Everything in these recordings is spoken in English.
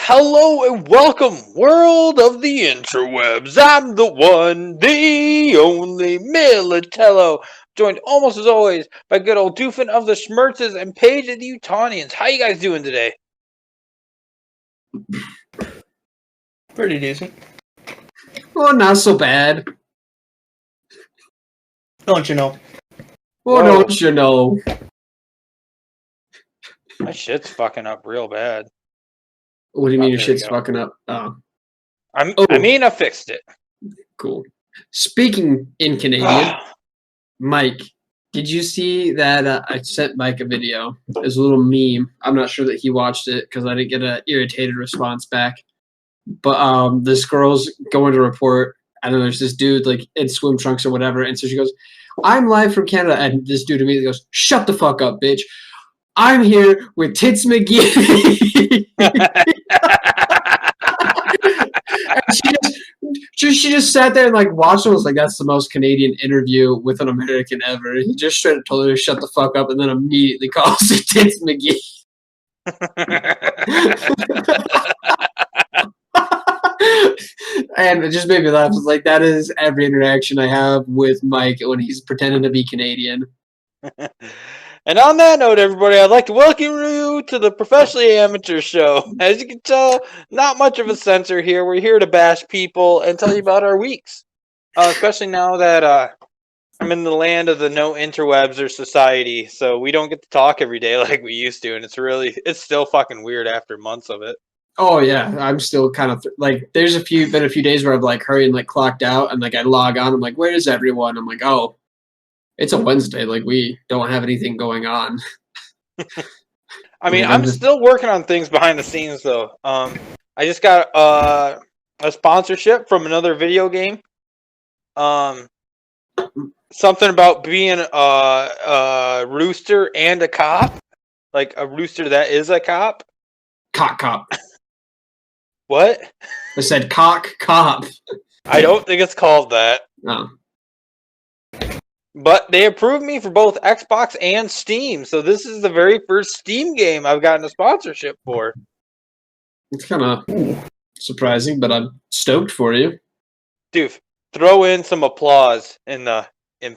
Hello and welcome, world of the interwebs. I'm the one, the only Millitello, joined almost as always by good old Doofin of the Schmertzes and Paige of the Utonians. How you guys doing today? Pretty decent. Well, not so bad. Don't you know? Well, don't you know? My shit's fucking up real bad. What do you mean your shit's fucking up? Oh. I mean, I fixed it. Cool. Speaking in Canadian, Mike, did you see that I sent Mike a video? There's a little meme. I'm not sure that he watched it because I didn't get an irritated response back. But this girl's going to report, and then there's this dude like in swim trunks or whatever, and so she goes, "I'm live from Canada," and this dude immediately goes, "Shut the fuck up, bitch! I'm here with Tits McGee." And she just sat there and like watched it. Was like, that's the most Canadian interview with an American ever. He just straight up told her to shut the fuck up, and then immediately calls her Tits McGee. And it just made me laugh. It's like, that is every interaction I have with Mike when he's pretending to be Canadian. And on that note, everybody, I'd like to welcome you to the Professionally Amateur Show. As you can tell, not much of a censor here. We're here to bash people and tell you about our weeks. Especially now that I'm in the land of the no interwebs or society, so we don't get to talk every day like we used to, and it's still fucking weird after months of it. Oh yeah, I'm still kind of like, there's been a few days where I've like hurried and like clocked out, and like I log on, I'm like, where is everyone? I'm like, oh, it's a Wednesday, like we don't have anything going on. I mean, I'm still working on things behind the scenes though. I just got a sponsorship from another video game. Something about being a rooster and a cop, like a rooster that is a cop. Cock cop. What? I said cock cop. I don't think it's called that. Oh. But they approved me for both Xbox and Steam, so this is the very first Steam game I've gotten a sponsorship for. It's kind of surprising, but I'm stoked for you. Doof, throw in some applause in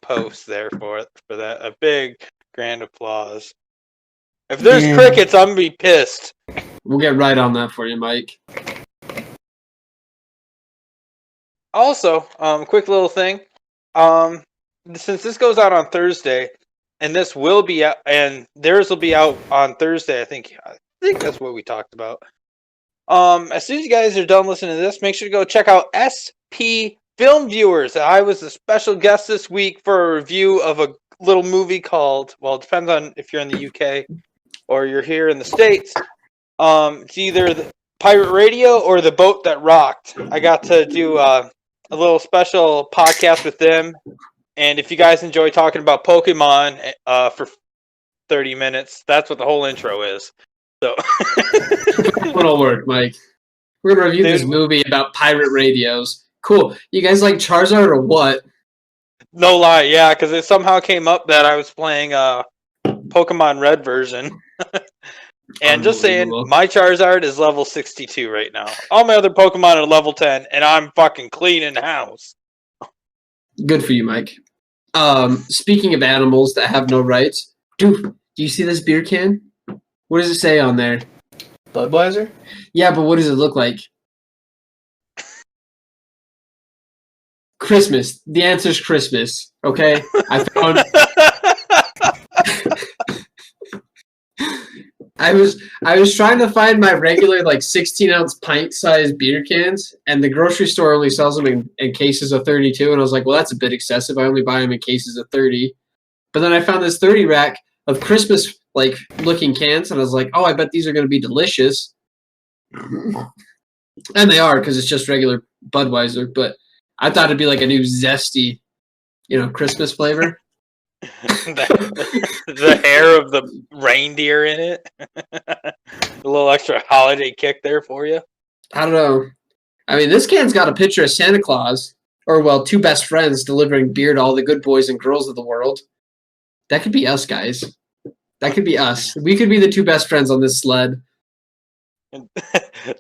post there for that. A big grand applause. If there's crickets, I'm gonna be pissed. We'll get right on that for you, Mike. Also, quick little thing. Since this goes out on Thursday, and this will be out, and theirs will be out on Thursday, I think that's what we talked about. As soon as you guys are done listening to this, make sure to go check out SP Film Viewers. I was a special guest this week for a review of a little movie called, well, it depends on if you're in the UK or you're here in the States. It's either the Pirate Radio or The Boat That Rocked. I got to do a little special podcast with them. And if you guys enjoy talking about Pokemon for 30 minutes, that's what the whole intro is. So It'll work, Mike. We're going to review this movie about pirate radios. Cool. You guys like Charizard or what? No lie, yeah, because it somehow came up that I was playing Pokemon Red version. And just saying, my Charizard is level 62 right now. All my other Pokemon are level 10, and I'm fucking cleaning house. Good for you, Mike. Speaking of animals that have no rights, Doof, do you see this beer can? What does it say on there? Budweiser? Yeah, but what does it look like? Christmas. The answer's Christmas. Okay? I found... I was trying to find my regular like 16-ounce pint-sized beer cans, and the grocery store only sells them in cases of 32, and I was like, well, that's a bit excessive. I only buy them in cases of 30. But then I found this 30 rack of Christmas like looking cans, and I was like, oh, I bet these are going to be delicious. And they are, because it's just regular Budweiser, but I thought it'd be like a new zesty, Christmas flavor. the hair of the reindeer in it. A little extra holiday kick there for you. I don't know. I mean, this can's got a picture of Santa Claus, or, well, two best friends delivering beer to all the good boys and girls of the world. That could be us, guys. That could be us. We could be the two best friends on this sled. And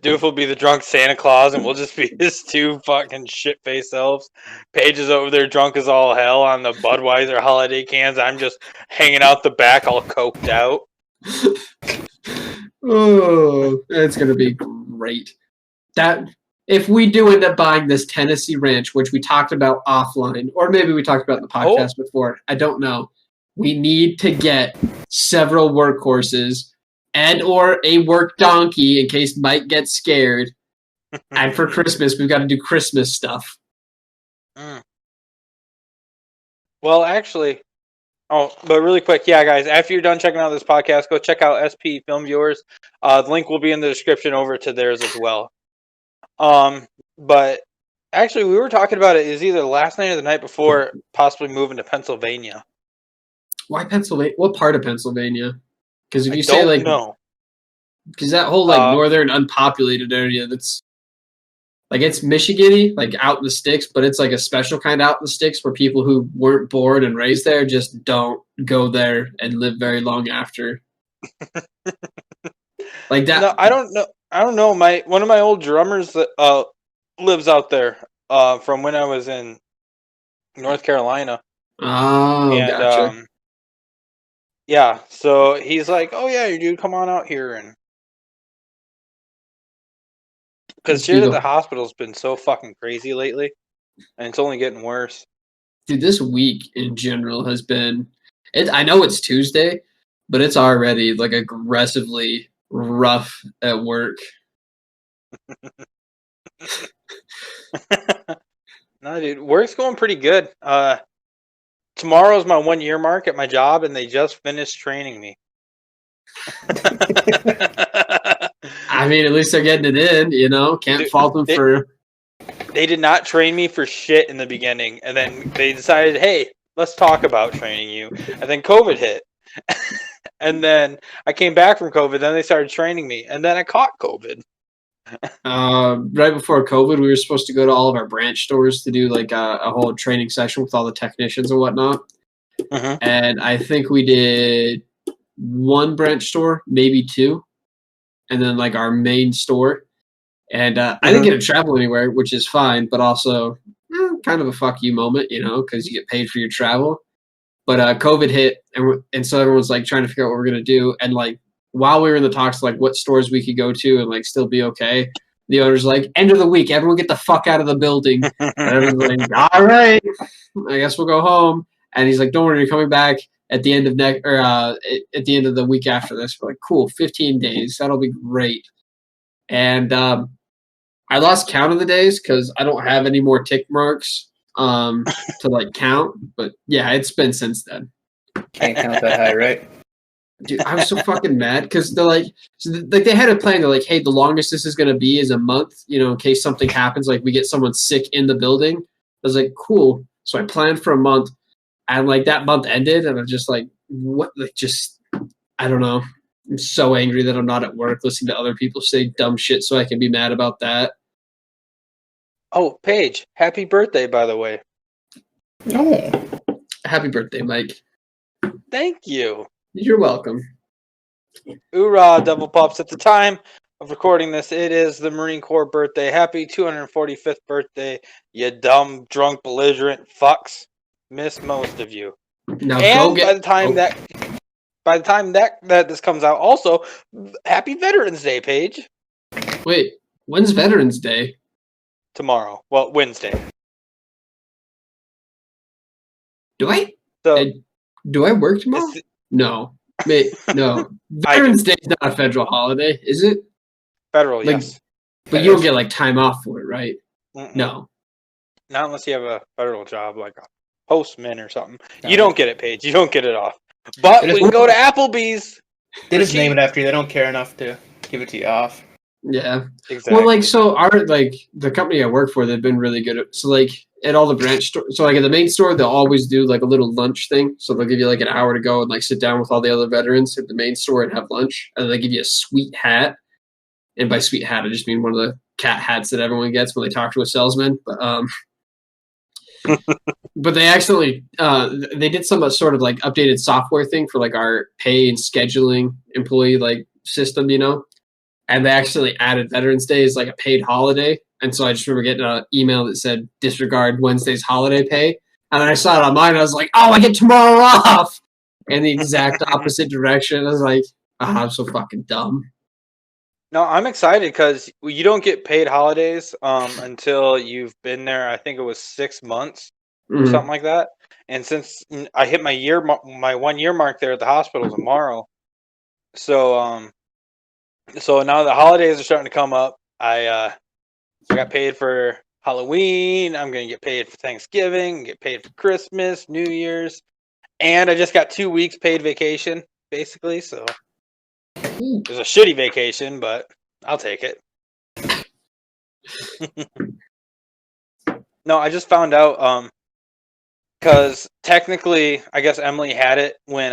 Doof will be the drunk Santa Claus, and we'll just be his two fucking shit-faced selves. Paige is over there drunk as all hell on the Budweiser holiday cans. I'm just hanging out the back all coked out. Oh, it's gonna be great. That if we do end up buying this Tennessee ranch, which we talked about offline, or maybe we talked about in the podcast before, I don't know. We need to get several workhorses and or a work donkey in case Mike gets scared. And for Christmas, we've got to do Christmas stuff. Well, actually, but really quick, yeah, guys, after you're done checking out this podcast, go check out SP Film Viewers. The link will be in the description over to theirs as well. But actually, we were talking about it is either last night or the night before, possibly moving to Pennsylvania. Why Pennsylvania? What part of Pennsylvania? Because if you say don't like, know. Because that whole like northern unpopulated area, that's like it's Michigan-y, like out in the sticks, but it's like a special kind out in the sticks where people who weren't born and raised there just don't go there and live very long after. Like that. No, I don't know. I don't know. One of my old drummers that lives out there from when I was in North Carolina. Oh, and, gotcha. Yeah, so he's like, "Oh yeah, dude, come on out here," and because shit at the hospital's been so fucking crazy lately, and it's only getting worse. Dude, this week in general has been. I know it's Tuesday, but it's already like aggressively rough at work. No, dude, work's going pretty good. Tomorrow's my 1 year mark at my job, and they just finished training me. I mean, at least they're getting it in, you know? Can't fault them for... They did not train me for shit in the beginning, and then they decided, hey, let's talk about training you. And then COVID hit. And then I came back from COVID, then they started training me, and then I caught COVID. Right before COVID, we were supposed to go to all of our branch stores to do like a whole training session with all the technicians and whatnot. And I think we did one branch store, maybe two, and then like our main store. And I didn't get to travel anywhere, which is fine, but also kind of a fuck you moment, you know, because you get paid for your travel. But COVID hit, and so everyone's like trying to figure out what we're gonna do. And like while we were in the talks, like what stores we could go to and like still be okay, the owner's like, "End of the week, everyone get the fuck out of the building." And everyone's like, "All right, I guess we'll go home." And he's like, "Don't worry, you're coming back at the end of at the end of the week after this." We're like, "Cool, 15 days, that'll be great." And I lost count of the days because I don't have any more tick marks to like count. But yeah, it's been since then. Can't count that high, right? Dude, I was so fucking mad because they're like, they had a plan. They're like, "Hey, the longest this is gonna be is a month, you know, in case something happens, like we get someone sick in the building." I was like, "Cool." So I planned for a month, and like that month ended, and I'm just like, "What?" Like, just I don't know. I'm so angry that I'm not at work listening to other people say dumb shit, so I can be mad about that. Oh, Paige, happy birthday, by the way. Oh, Happy birthday, Mike. Thank you. You're welcome. Hoorah, Double Pups. At the time of recording this, it is the Marine Corps birthday. Happy 245th birthday, you dumb, drunk, belligerent fucks. Miss most of you. Now and by the time that this comes out, also, happy Veterans Day, Paige. Wait, when's Veterans Day? Tomorrow. Well, Wednesday. Do I? So, do I work tomorrow? No. No. Veterans Day is not a federal holiday, is it? Federal, like, yes. But you don't get like time off for it, right? No. Not unless you have a federal job like a postman or something. No. You don't get it, Paige. You don't get it off. But we can go to Applebee's. They just name it after you. They don't care enough to give it to you off. Yeah. Exactly. Well, like, so the company I work for, they've been really good at, so like at all the branch stores, so like at the main store, they'll always do like a little lunch thing. So they'll give you like an hour to go and like sit down with all the other veterans at the main store and have lunch. And then they give you a sweet hat. And by sweet hat, I just mean one of the cat hats that everyone gets when they talk to a salesman. But but they actually they did some sort of like updated software thing for like our pay and scheduling employee like system, you know. and they actually added Veterans Day as like a paid holiday. And so I just remember getting an email that said disregard Wednesday's holiday pay. And then I saw it online. And I was like, oh, I get tomorrow off. And the exact opposite direction. I was like, I'm so fucking dumb. No, I'm excited because you don't get paid holidays until you've been there. I think it was 6 months or something like that. And since I hit my 1 year mark there at the hospital tomorrow, so so now the holidays are starting to come up. I got paid for Halloween. I'm gonna get paid for Thanksgiving. Get paid for Christmas, New Year's, and I just got 2 weeks paid vacation, basically. So it was a shitty vacation, but I'll take it. No, I just found out because technically, I guess Emily had it when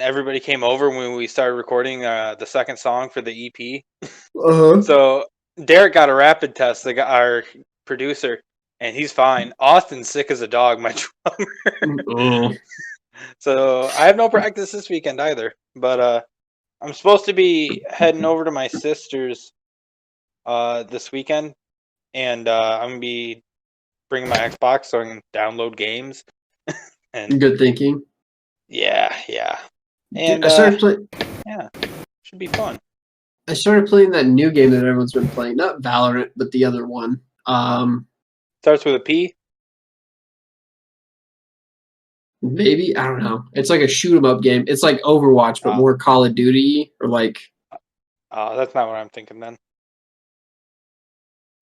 everybody came over when we started recording the second song for the EP. So Derek got a rapid test. They got our producer, and he's fine. Austin's sick as a dog, my drummer. So I have no practice this weekend either. But I'm supposed to be heading over to my sister's this weekend, and I'm gonna be bringing my Xbox so I can download games. And good thinking. Yeah. And I started playing. Yeah, should be fun. I started playing that new game that everyone's been playing, not Valorant, but the other one. Starts with a P. Maybe, I don't know. It's like a shoot 'em up game. It's like Overwatch, but more Call of Duty, or like. That's not what I'm thinking then.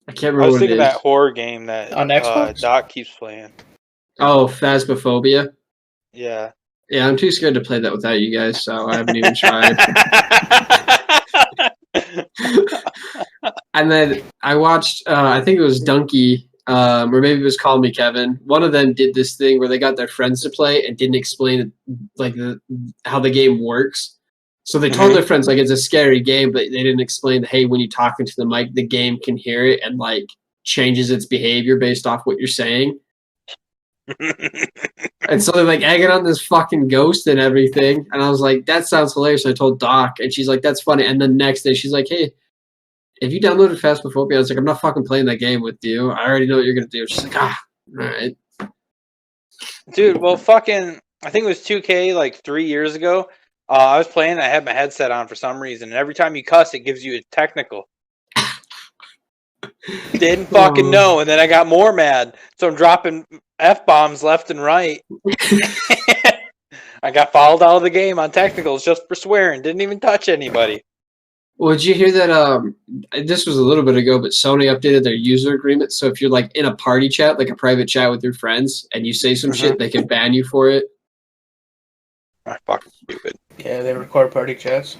I can't remember. I was what thinking it is. that horror game that on Xbox? Doc keeps playing. Oh, Phasmophobia. Yeah. Yeah, I'm too scared to play that without you guys, so I haven't even tried. And then I watched, I think it was Donkey, or maybe it was Call Me Kevin. One of them did this thing where they got their friends to play and didn't explain like how the game works. So they told their friends like it's a scary game, but they didn't explain that, hey, when you talk into the mic, the game can hear it and like changes its behavior based off what you're saying. And so they're like egging on this fucking ghost and everything. And I was like, that sounds hilarious. And I told Doc, and she's like, that's funny. And the next day she's like, hey, if you downloaded Phasmophobia, I was like, I'm not fucking playing that game with you. I already know what you're going to do. She's like, all right. Dude, well, fucking, I think it was 2K like 3 years ago. I was playing, I had my headset on for some reason, and every time you cuss, it gives you a technical. Didn't fucking know, and then I got more mad. So I'm dropping F-bombs left and right. I got fouled out of the game on technicals just for swearing. Didn't even touch anybody. Well, did you hear that? This was a little bit ago, but Sony updated their user agreement. So if you're like in a party chat, like a private chat with your friends, and you say some shit, they can ban you for it. Fucking stupid. Yeah, they record party chats.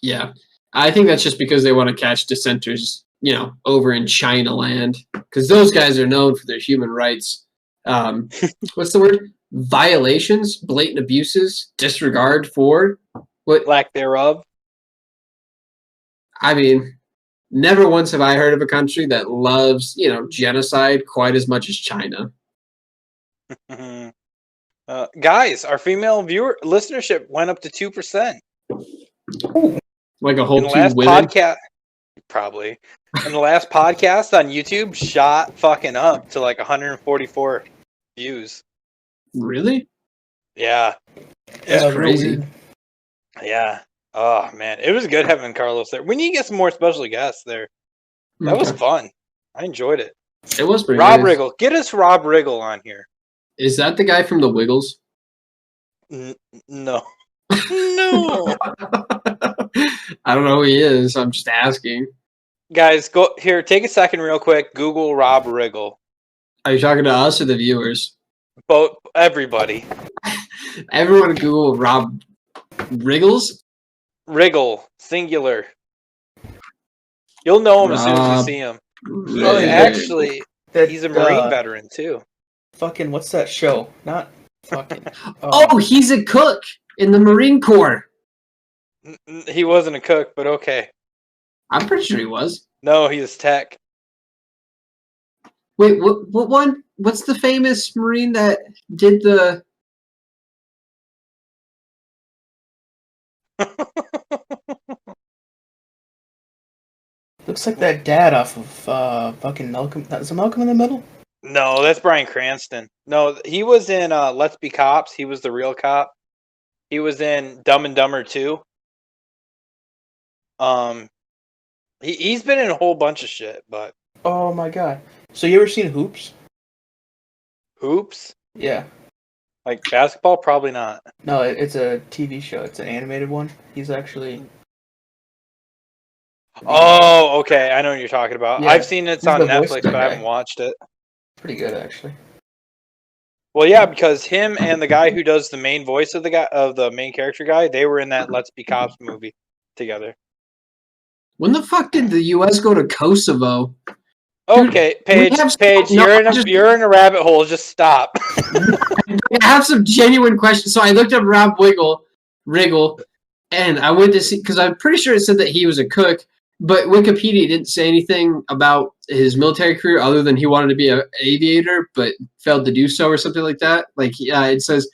Yeah. I think that's just because they want to catch dissenters, over in China land. Because those guys are known for their human rights. What's the word? Violations, blatant abuses, disregard for what? Lack thereof. I mean, never once have I heard of a country that loves, genocide quite as much as China. Guys, our female listenership went up to 2%. Like a whole in the 2 last women? Podcast, probably. In the last podcast on YouTube, shot fucking up to like 144 views. Really? Yeah. That's crazy. Weird. Yeah. Oh, man. It was good having Carlos there. We need to get some more special guests there. That was fun. I enjoyed it. It was pretty Rob nice. Riggle. Get us Rob Riggle on here. Is that the guy from the Wiggles? No. No. I don't know who he is. I'm just asking. Guys, go here. Take a second real quick. Google Rob Riggle. Are you talking to us or the viewers? Both. Everybody. Everyone Google Rob Riggles? Riggle. Singular. You'll know him as soon as you see him. Actually, he's a Marine veteran, too. Fucking, what's that show? Not fucking... Oh, he's a cook in the Marine Corps. He wasn't a cook, but okay. I'm pretty sure he was. No, he was tech. Wait, what one? What's the famous Marine that did the... Looks like that dad off of fucking Malcolm. Is it Malcolm in the Middle? No, that's Bryan Cranston. No, he was in Let's Be Cops. He was the real cop. He was in Dumb and Dumber 2. He's been in a whole bunch of shit, but Oh my god. So you ever seen Hoops? Hoops? Yeah. Like basketball? Probably not. No, it's a TV show. It's an animated one. He's actually. Oh, okay. I know what you're talking about. Yeah, I've seen it's he's on the voice Netflix, of the but I haven't guy. watched it. Pretty good, actually. Well, yeah, because him and the guy who does the main voice of the main character guy, they were in that Let's Be Cops movie together. When the fuck did the U.S. go to Kosovo? Dude, Okay, we Paige, have- no, you're in a rabbit hole. Just stop. I have some genuine questions. So I looked up Rob Riggle, and I went to see because I'm pretty sure it said that he was a cook, but Wikipedia didn't say anything about his military career other than he wanted to be an aviator, but failed to do so or something like that. Like, yeah, it says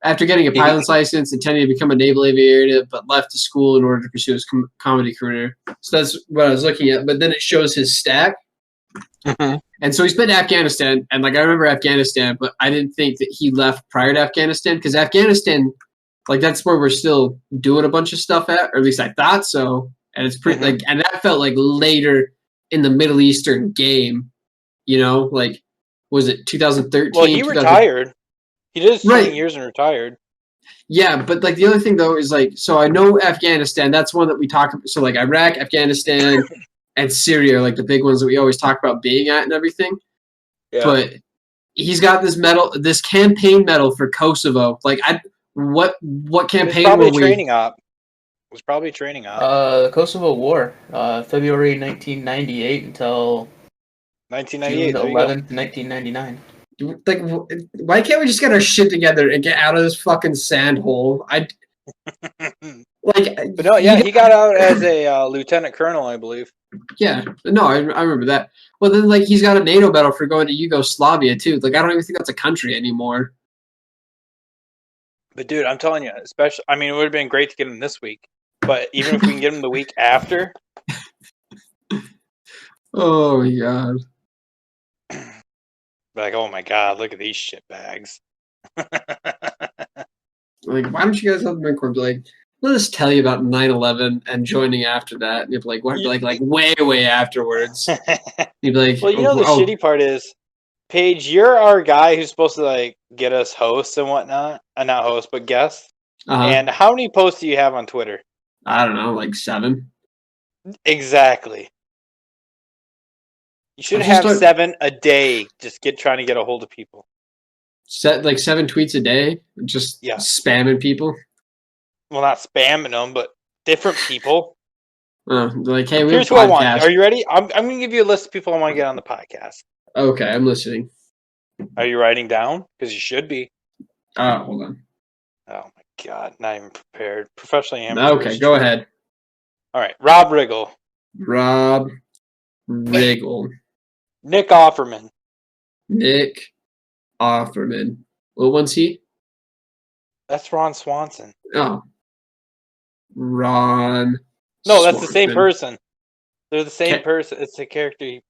after getting a pilot's license, intending to become a naval aviator, but left the school in order to pursue his comedy career. So that's what I was looking at. But then it shows his stack. Mm-hmm. And so he's been to Afghanistan, and like I remember Afghanistan, but I didn't think that he left prior to Afghanistan because Afghanistan, like that's where we're still doing a bunch of stuff at, or at least I thought so. And it's pretty like, and that felt like later in the Middle Eastern game, you know, like was it 2013? Well, he retired. He did his 20 years and retired. Yeah, but like the other thing though is like, so I know Afghanistan. That's one that we talk about. So like Iraq, Afghanistan. And Syria are like the big ones that we always talk about being at and everything. Yeah. But he's got this medal, this campaign medal for Kosovo. Like, what campaign? It was probably a training op. It was probably a training op. The Kosovo War, February 1998 until 1998, June 11th, 1999. Like, why can't we just get our shit together and get out of this fucking sand hole? But no, yeah, he got out as a lieutenant colonel, I believe. Yeah, no, I remember that. Well, then, like, he's got a NATO medal for going to Yugoslavia too. Like, I don't even think that's a country anymore. But dude, I'm telling you, especially, I mean, it would have been great to get him this week, but even if we can get him the week after. Oh my god! Like, oh my god, look at these shit bags. Like, why don't you guys have the like? Let us tell you about 9/11 and joining after that. And you'd be like, what? Like way afterwards. You'd be like, well, you know, the shitty part is, Paige, you're our guy who's supposed to like get us hosts and whatnot. Not hosts, but guests. And how many posts do you have on Twitter? I don't know, like 7. Exactly. You should have 7 a day. Just trying to get a hold of people. Set like 7 tweets a day, just spamming people. Well, not spamming them, but different people. Like, hey, here's who I want. Are you ready? I'm going to give you a list of people I want to get on the podcast. Okay, I'm listening. Are you writing down? Because you should be. Hold on. Oh my god, not even prepared. Professionally amateur. Okay, go ahead. All right, Rob Riggle. Rob Riggle. Nick Offerman. Nick Offerman. What one's he? That's Ron Swanson. Oh. Ron. No, that's the same person. They're the same person. It's a character. Do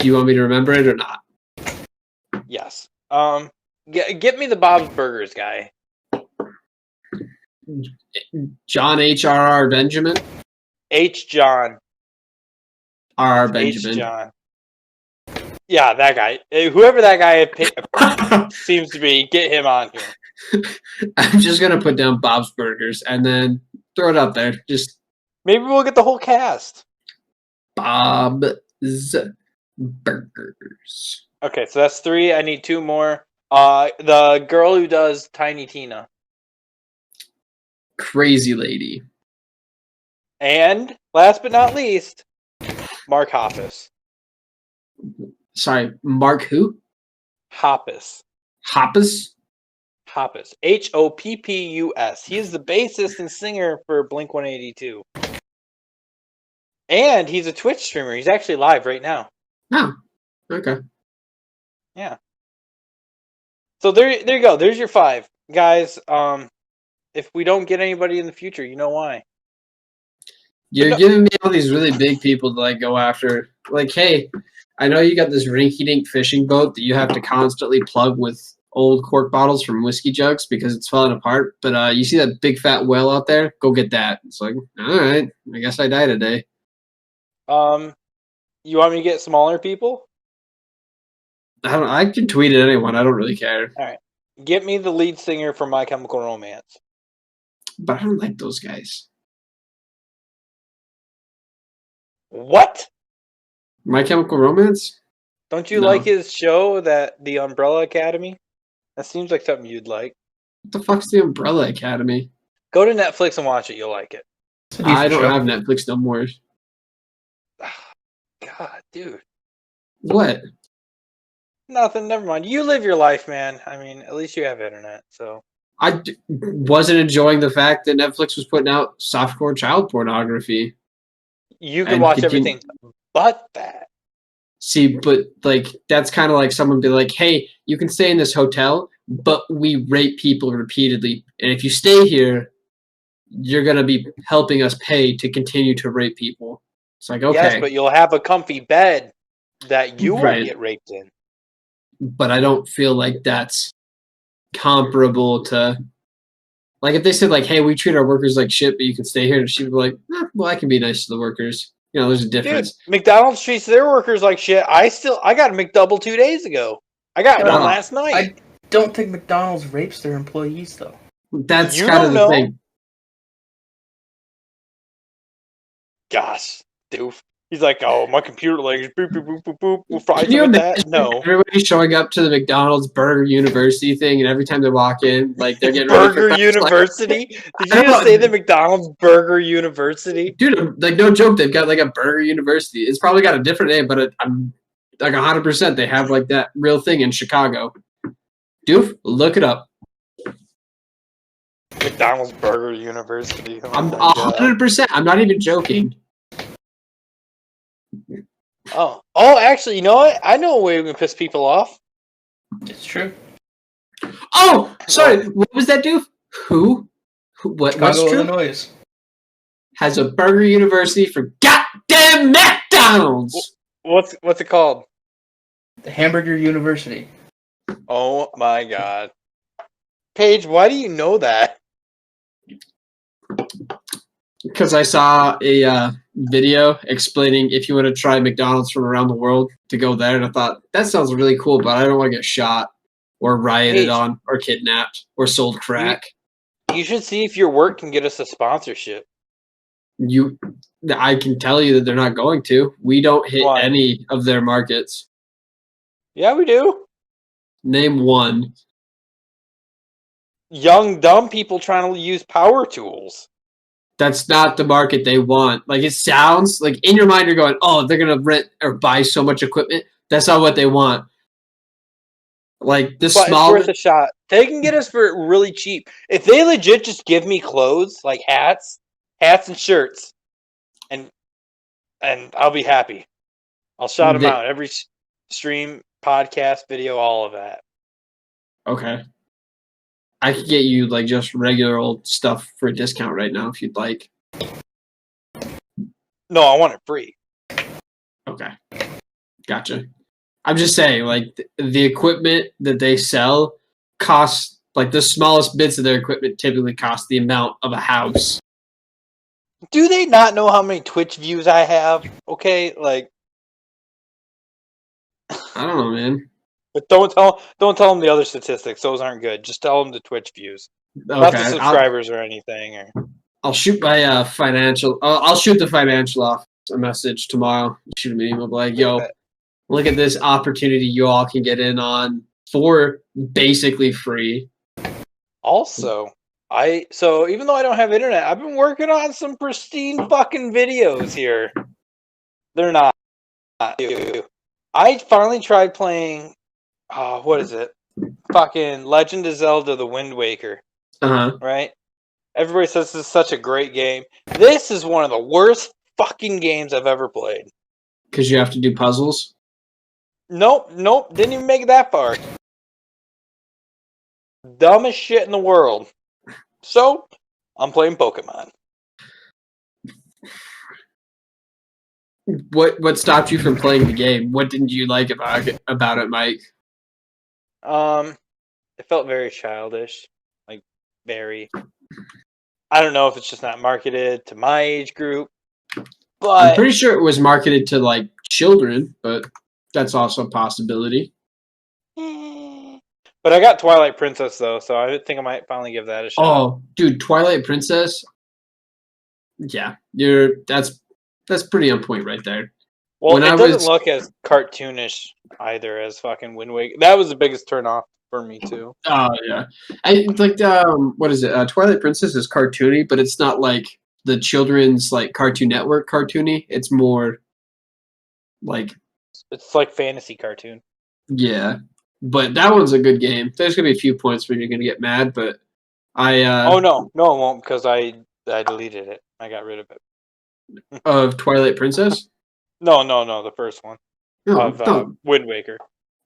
you want me to remember it or not? Yes. Get me the Bob's Burgers guy. John H.R.R. Benjamin. H. John. R. Benjamin. H. John. Yeah, that guy. Whoever that guy seems to be, get him on here. I'm just gonna put down Bob's Burgers and then throw it out there. Just maybe we'll get the whole cast. Bob's Burgers. Okay, so that's 3. I need 2 more. The girl who does Tiny Tina. Crazy Lady. And last but not least, Mark Hoppus. Sorry, Mark who? Hoppus. Hoppus? Hoppus. Hoppus. He is the bassist and singer for Blink-182. And he's a Twitch streamer. He's actually live right now. Oh, okay. Yeah. So there you go. There's your 5. Guys, if we don't get anybody in the future, you know why. You're giving me all these really big people to like go after. Like, hey, I know you got this rinky-dink fishing boat that you have to constantly plug with old cork bottles from whiskey jugs because it's falling apart. But you see that big fat whale out there? Go get that. It's like, all right, I guess I die today. You want me to get smaller people? I can tweet at anyone. I don't really care. All right, get me the lead singer from My Chemical Romance. But I don't like those guys. What? My Chemical Romance? Don't you No. like his show, the Umbrella Academy? That seems like something you'd like. What the fuck's the Umbrella Academy? Go to Netflix and watch it. You'll like it. I don't have Netflix no more. God, dude. What? Nothing. Never mind. You live your life, man. I mean, at least you have internet. So I wasn't enjoying the fact that Netflix was putting out softcore child pornography. you can And watch could you- everything but that. See, but like that's kind of like someone be like, "Hey, you can stay in this hotel, but we rape people repeatedly, and if you stay here, you're gonna be helping us pay to continue to rape people." It's like, okay, Yes, but you'll have a comfy bed that you Right. won't get raped in. but I don't feel like that's comparable to like if they said like, "Hey, we treat our workers like shit, but you can stay here," and she'd be like, "Well, I can be nice to the workers." You know, there's a Dude, difference. McDonald's treats their workers like shit. I got a McDouble 2 days ago. I got Yeah. one last night. I don't think McDonald's rapes their employees, though. That's You kind of don't the know? thing. Gosh, Doof. He's like, oh, my computer like boop boop boop boop boop. We'll fry Can you some with that. imagine No. everybody showing up to the McDonald's Burger University thing, and every time they walk in, like they're getting ready for Burger class, University? Did I you don't just know. say the McDonald's Burger University? Dude, like no joke, they've got like a Burger University. It's probably got a different name, but I'm like 100% they have like that real thing in Chicago. Doof, look it up. McDonald's Burger University. Oh I'm my God. 100%. I'm not even joking. Oh, actually, you know what? I know a way we can piss people off. It's true. Oh, sorry. What was that, Doof? Who? What's Chicago, true? Illinois. Has a Burger University for goddamn McDonald's. What's it called? The Hamburger University. Oh my God. Paige, why do you know that? Because I saw a video explaining if you want to try McDonald's from around the world to go there, and I thought that sounds really cool, but I don't want to get shot or rioted Paige. on or kidnapped or sold crack. You should see if your work can get us a sponsorship. I can tell you that they're not going to. We don't hit Why? any of their markets. Yeah, we do. Name one. Young, dumb people trying to use power tools. That's not the market they want. Like it sounds like in your mind you're going, oh, they're gonna rent or buy so much equipment. That's not what they want. Like the But small. it's worth a shot. They can get us for it really cheap. If they legit just give me clothes, like hats and shirts, and I'll be happy. I'll shout them out every stream, podcast, video, all of that. Okay. I could get you like just regular old stuff for a discount right now if you'd like. No, I want it free. Okay. Gotcha. I'm just saying, like, the equipment that they sell costs, like, the smallest bits of their equipment typically cost the amount of a house. Do they not know how many Twitch views I have? Okay, like, I don't know, man. but don't tell them the other statistics. Those aren't good. Just tell them the Twitch views, not the Okay. subscribers or anything. Or I'll shoot my financial. I'll shoot the financial office a message tomorrow. Shoot me an email like, yo, look at this opportunity you all can get in on for basically free. Also, so even though I don't have internet, I've been working on some pristine fucking videos here. They're not. I finally tried playing. What is it? Fucking Legend of Zelda: The Wind Waker. Right? Everybody says this is such a great game. This is one of the worst fucking games I've ever played. Because you have to do puzzles. Nope. Didn't even make it that far. Dumbest shit in the world. So, I'm playing Pokemon. What stopped you from playing the game? What didn't you like about it, Mike? It felt very childish, like very. I don't know if it's just not marketed to my age group, I'm but pretty sure it was marketed to like children, but that's also a possibility. but I got Twilight Princess though, so I think I might finally give that a shot. Oh, dude, Twilight Princess. Yeah, that's pretty on point right there. Well, When it I doesn't was- look as cartoonish either as fucking Wind Waker. That was the biggest turnoff for me too. Oh yeah, like what is it? Twilight Princess is cartoony, but it's not like the children's like Cartoon Network cartoony. It's more like It's like fantasy cartoon. yeah. But that one's a good game. There's gonna be a few points where you're gonna get mad, but I Oh no, it won't because I deleted it. I got rid of it. of Twilight Princess. No, the first one No, of no, Wind Waker.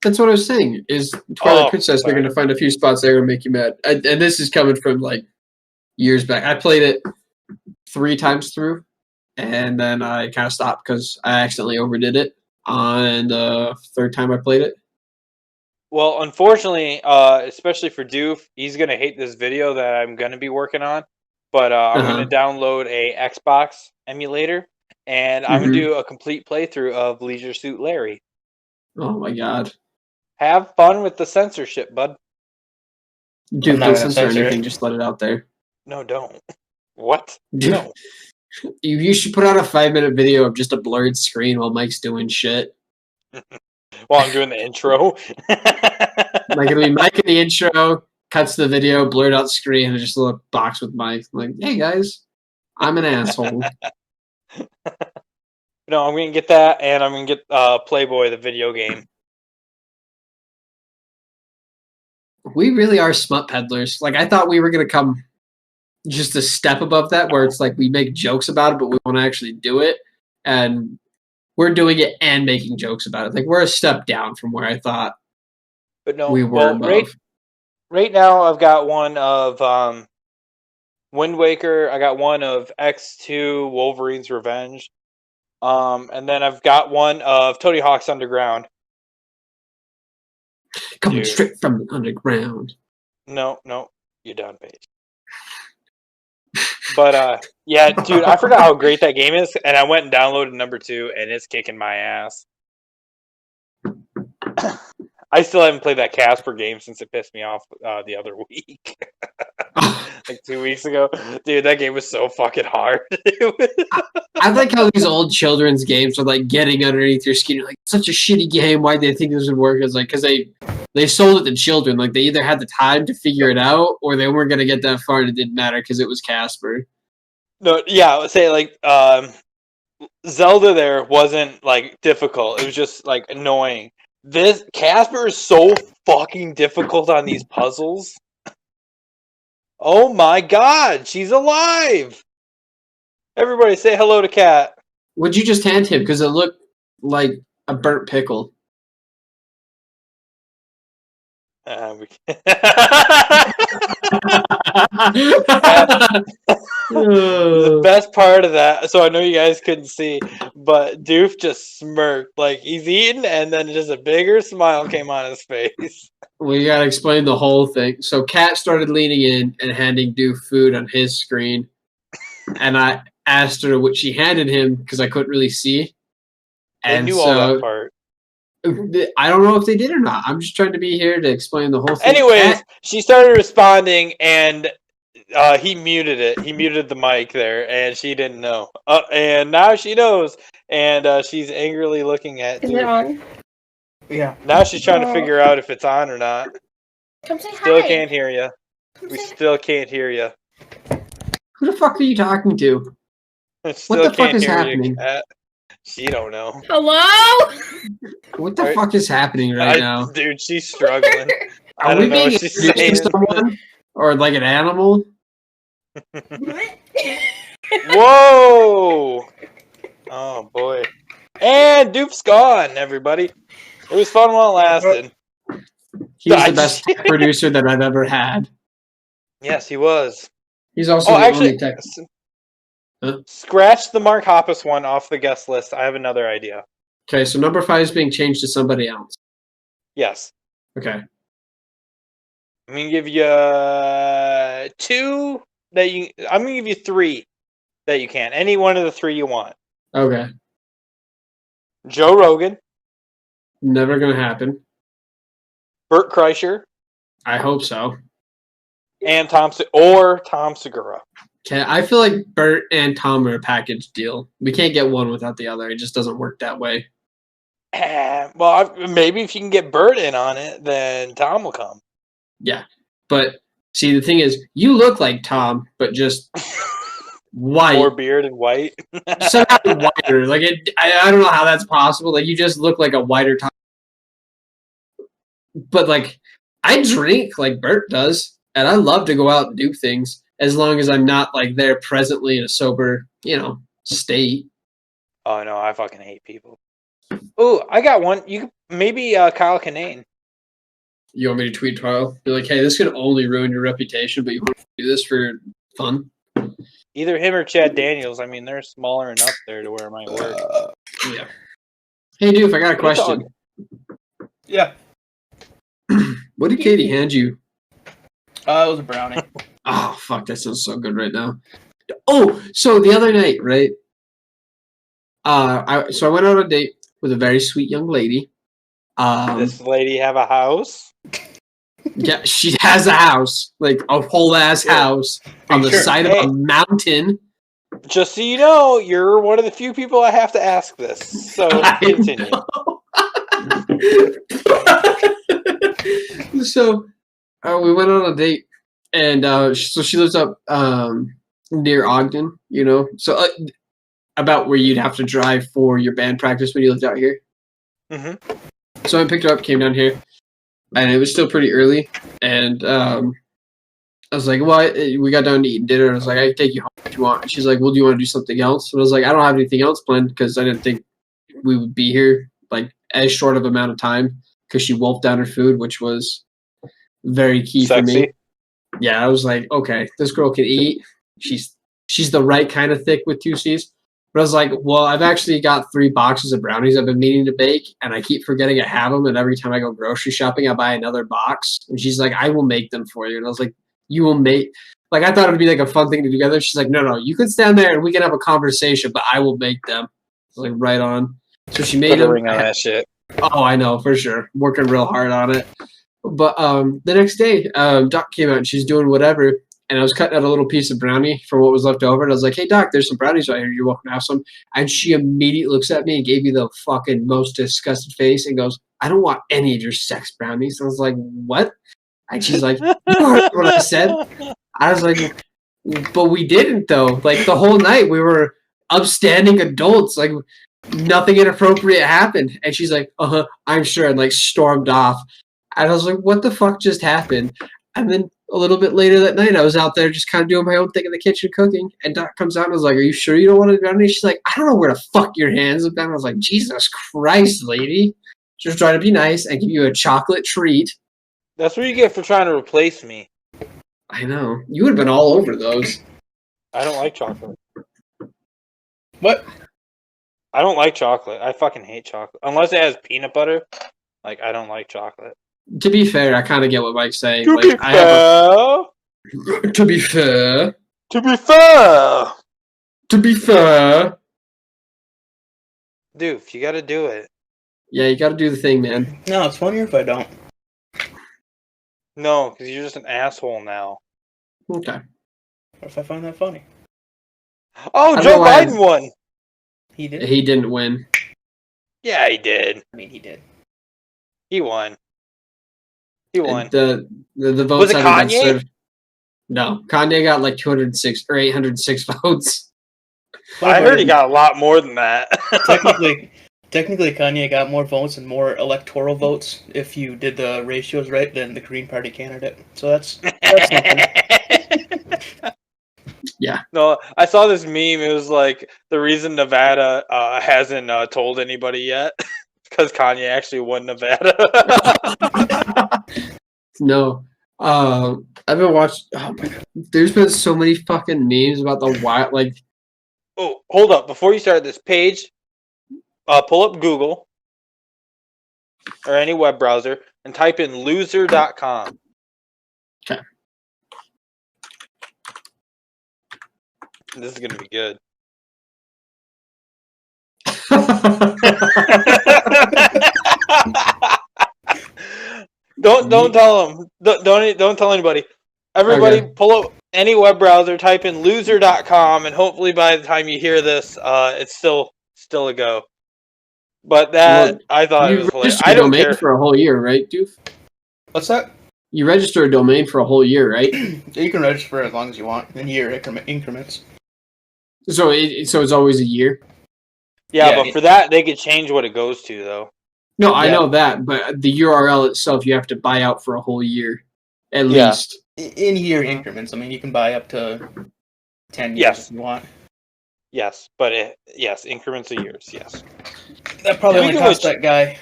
that's what I was saying. Is Twilight Oh, Princess? sorry. They're gonna find a few spots that are gonna make you mad, and this is coming from like years back. I played it 3 times through, and then I kind of stopped because I accidentally overdid it on the 3rd time I played it. Well, unfortunately, especially for Doof, he's gonna hate this video that I'm gonna be working on. But I'm gonna download a Xbox emulator, and I'm gonna do a complete playthrough of Leisure Suit Larry. Oh my god, Have fun with the censorship, bud. dude! I'm not Don't gonna censor censor anything. it. Just let it out there. No, don't. What? Dude, No. you should put out a 5-minute video of just a blurred screen while Mike's doing shit. While I'm doing the intro. Like it'll be Mike in the intro, cuts the video, blurred out screen, and just a little box with Mike. Like, hey guys, I'm an asshole. No, I'm gonna get that, and I'm gonna get Playboy, the video game. We really are smut peddlers. Like I thought we were gonna come just a step above that, where it's like we make jokes about it, but we want to actually do it, and we're doing it and making jokes about it. Like we're a step down from where I thought But no, we were well, above. right now I've got one of Wind Waker. I got one of X2 Wolverine's Revenge. And then I've got one of Tony Hawk's Underground. Coming dude. straight from the underground. No, you're done, Paige. But yeah, dude, I forgot how great that game is, and I went and downloaded number 2, and it's kicking my ass. I still haven't played that Casper game since it pissed me off the other week. Like 2 weeks ago. Dude, that game was so fucking hard. I like how these old children's games are like getting underneath your skin. You're like, such a shitty game. Why did they think this would work? It's like because they sold it to children. Like they either had the time to figure it out, or they weren't gonna get that far, and it didn't matter because it was Casper. No, yeah, I would say like Zelda there wasn't like difficult. It was just like annoying. This Casper is so fucking difficult on these puzzles. Oh my god, she's alive! Everybody say hello to Kat. What'd you just hand him? Because it looked like a burnt pickle. The best part of that, so I know you guys couldn't see, but Doof just smirked like he's eating, and then just a bigger smile came on his face. We gotta explain the whole thing. So Kat started leaning in and handing Doof food on his screen, and I asked her what she handed him because I couldn't really see. They And knew so, all that part. I don't know if they did or not. I'm just trying to be here to explain the whole thing. Anyways, she started responding, and he muted it. He muted the mic there, and she didn't know. And now she knows, and she's angrily looking at Is Doof. it on? Yeah. Now she's trying to figure out if it's on or not. Come say Still hi. can't hear you. Come We say still can't hear you. Who the fuck are you talking to? Still the fuck can't is hear happening? you, Kat. She don't know. hello. What the Right. fuck is happening right now? Dude, she's struggling. I Are we don't know being what she's introduced to saying. someone? Or like an animal? Whoa! Oh boy. And Doof's gone, everybody. It was fun while it lasted. He's the best tech producer that I've ever had. Yes, he was. He's also Oh, the actually, only tech. Scratch the Mark Hoppus one off the guest list. I have another idea. Okay, so number 5 is being changed to somebody else. Yes. Okay. I'm gonna give you 2 that you. I'm gonna give you 3 that you can. Any one of the 3 you want. Okay. Joe Rogan, Never gonna happen. Bert Kreischer, I hope so. and Tom Segura. Okay, I feel like Bert and Tom are a package deal. We can't get one without the other. It just doesn't work that way. Well, maybe if you can get Bert in on it, then Tom will come. Yeah. But see, the thing is, you look like Tom, but just white. More beard and white. Somehow whiter. Like I don't know how that's possible. Like you just look like a whiter Tom. But like I drink like Bert does, and I love to go out and do things as long as I'm not like there presently in a sober, state. Oh no, I fucking hate people. Oh, I got one. You maybe Kyle Kinane. You want me to tweet Kyle? Be like, hey, this could only ruin your reputation, but you want to do this for fun? Either him or Chad Daniels. I mean, they're smaller enough there to where it might work. Yeah. Hey, Doof, I got a question. Yeah. What did Katie hand you? It was a brownie. Oh, fuck, that sounds so good right now. Oh, so the other night, right? I went on a date with a very sweet young lady. This lady have a house? Yeah, she has a house, like a whole ass house on the side of a mountain. Just so you know, you're one of the few people I have to ask this. So continue. So we went on a date, and so she lives up near Ogden, so about where you'd have to drive for your band practice when you lived out here. Mm-hmm. So I picked her up, came down here, and it was still pretty early, and I was like, well, we got down to eating dinner, and I was like, I can take you home if you want. And she's like, well, do you want to do something else? And I was like, I don't have anything else planned because I didn't think we would be here like as short of amount of time because she wolfed down her food, which was very key for me. Yeah, I was like, okay, this girl can eat. She's the right kind of thick with 2 C's. But I was like, well, I've actually got 3 boxes of brownies I've been meaning to bake, and I keep forgetting I have them, and every time I go grocery shopping, I buy another box. And she's like, I will make them for you. And I was like, you will make... Like, I thought it would be like a fun thing to do together. She's like, no, you can stand there and we can have a conversation, but I will make them. I was like, right on. So she made Put a them. ring on that shit. Oh, I know, for sure. Working real hard on it. But the next day, Doc came out and she's doing whatever. And I was cutting out a little piece of brownie from what was left over. And I was like, hey, Doc, there's some brownies right here. You're welcome to have some. And she immediately looks at me and gave me the fucking most disgusted face and goes, I don't want any of your sex brownies. And I was like, what? And she's like, you heard what I said? I was like, but we didn't, though. Like, the whole night we were upstanding adults. Like, nothing inappropriate happened. And she's like, I'm sure. And, like, stormed off. And I was like, what the fuck just happened? And then a little bit later that night, I was out there just kind of doing my own thing in the kitchen cooking. And Doc comes out and was like, are you sure you don't want to do anything? She's like, I don't know where to fuck your hands with them. I was like, Jesus Christ, lady. Just trying to be nice and give you a chocolate treat. That's what you get for trying to replace me. I know. You would have been all over those. I don't like chocolate. What? I don't like chocolate. I fucking hate chocolate. Unless it has peanut butter. Like, I don't like chocolate. To be fair, I kind of get what Mike's saying. To like, be fair. To be fair. To be fair. To be fair. Doof, you gotta do it. Yeah, you gotta do the thing, man. No, it's funnier if I don't. No, because you're just an asshole now. Okay. What if I find that funny? Oh, Joe Biden won. He did? He didn't win. Yeah, he did. I mean, he did. He won. He won. The votes Was it haven't been Kanye? served. No, Kanye got like 206 or 806 votes. I heard he got a lot more than that. Technically, Kanye got more votes and more electoral votes if you did the ratios right than the Green Party candidate. So that's something. Yeah. No, I saw this meme. It was like the reason Nevada hasn't told anybody yet because Kanye actually won Nevada. No. I've been watching. Oh my god. There's been so many fucking memes about the wild, like Oh, hold up! Before you start this page, pull up Google or any web browser and type in loser.com. Okay. This is gonna be good. Don't tell them. Don't tell anybody. Everybody, Okay. pull up any web browser, type in loser.com, and hopefully by the time you hear this, it's still a go. But that I thought it You was hilarious. register I a don't domain care. for a whole year, right, Doof? What's that? You register a domain for a whole year, right? You can register for as long as you want in year increments. So it's always a year. Yeah, Yeah, but for that they could change what it goes to though. No, I Yeah. know that, but the URL itself, you have to buy out for a whole year, at Yeah. least. In year increments. I mean, you can buy up to 10 years Yes. if you want. Yes, but yes, increments of years. Yes. That probably Speaking only of cost which- that guy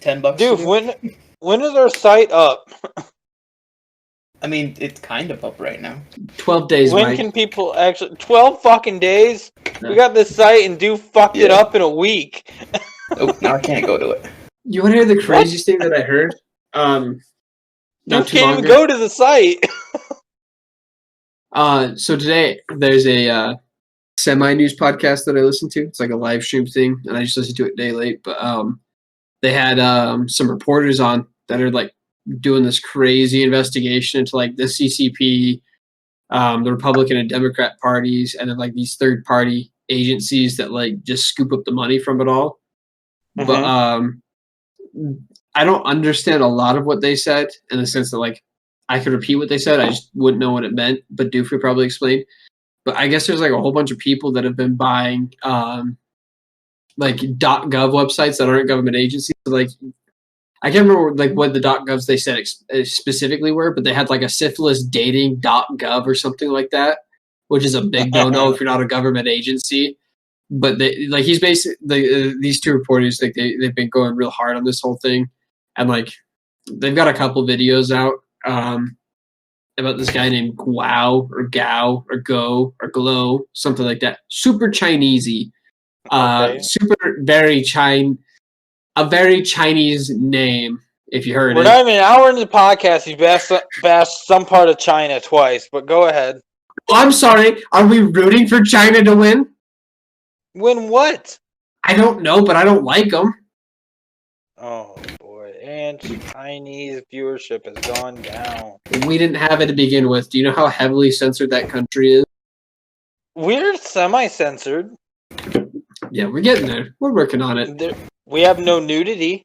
$10. to Doof, do. when is our site up? I mean, it's kind of up right now. 12 days, When Mike. can people actually 12 fucking days? Yeah. We got this site and Doof fucked it Yeah. up in a week. Oh, now I can't go to it. You want to hear the craziest thing that I heard? Not Doof too can't long even ago. go to the site. So today there's a semi-news podcast that I listen to. It's like a live stream thing, and I just listen to it day late. But they had some reporters on that are like doing this crazy investigation into like the CCP, the Republican and Democrat parties, and then like these third-party agencies that like just scoop up the money from it all. But I don't understand a lot of what they said in the sense that like I could repeat what they said, I just wouldn't know what it meant. But Doof could probably explain. But I guess there's like a whole bunch of people that have been buying like .gov websites that aren't government agencies. Like I can't remember like what the .govs they said specifically were, but they had like a syphilis dating .gov or something like that, which is a big no-no if you're not a government agency. But they like he's basically these two reporters like they've been going real hard on this whole thing, and like they've got a couple videos out about this guy named Guao or Gao or Go or Glow, something like that. Super Chinesey, Okay. a very Chinese name. If you heard We're it, not even an hour into the podcast. You bashed some part of China twice, but go ahead. Oh, I'm sorry. Are we rooting for China to win? Win what? I don't know, but I don't like them. Oh boy, and Chinese viewership has gone down. We didn't have it to begin with. Do you know how heavily censored that country is? We're semi-censored. Yeah, we're getting there. We're working on it. We have no nudity.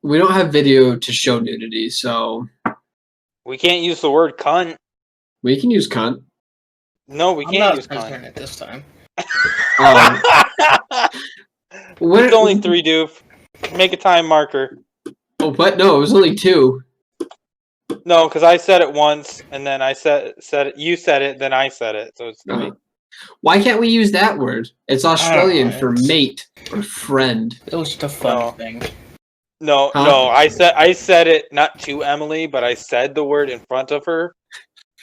We don't have video to show nudity, so We can't use the word cunt. we can use cunt. No, we I'm can't not use censoring cunt. it this time. It's only 3, Doof. Make a time marker. Oh, what? No, it was only 2. No, because I said it once, and then I said it. You said it, then I said it. So it's 3. Why can't we use that word? It's Australian for it's- mate or friend. It was just a fun No. thing. No, Huh? no. I said it not to Emily, but I said the word in front of her,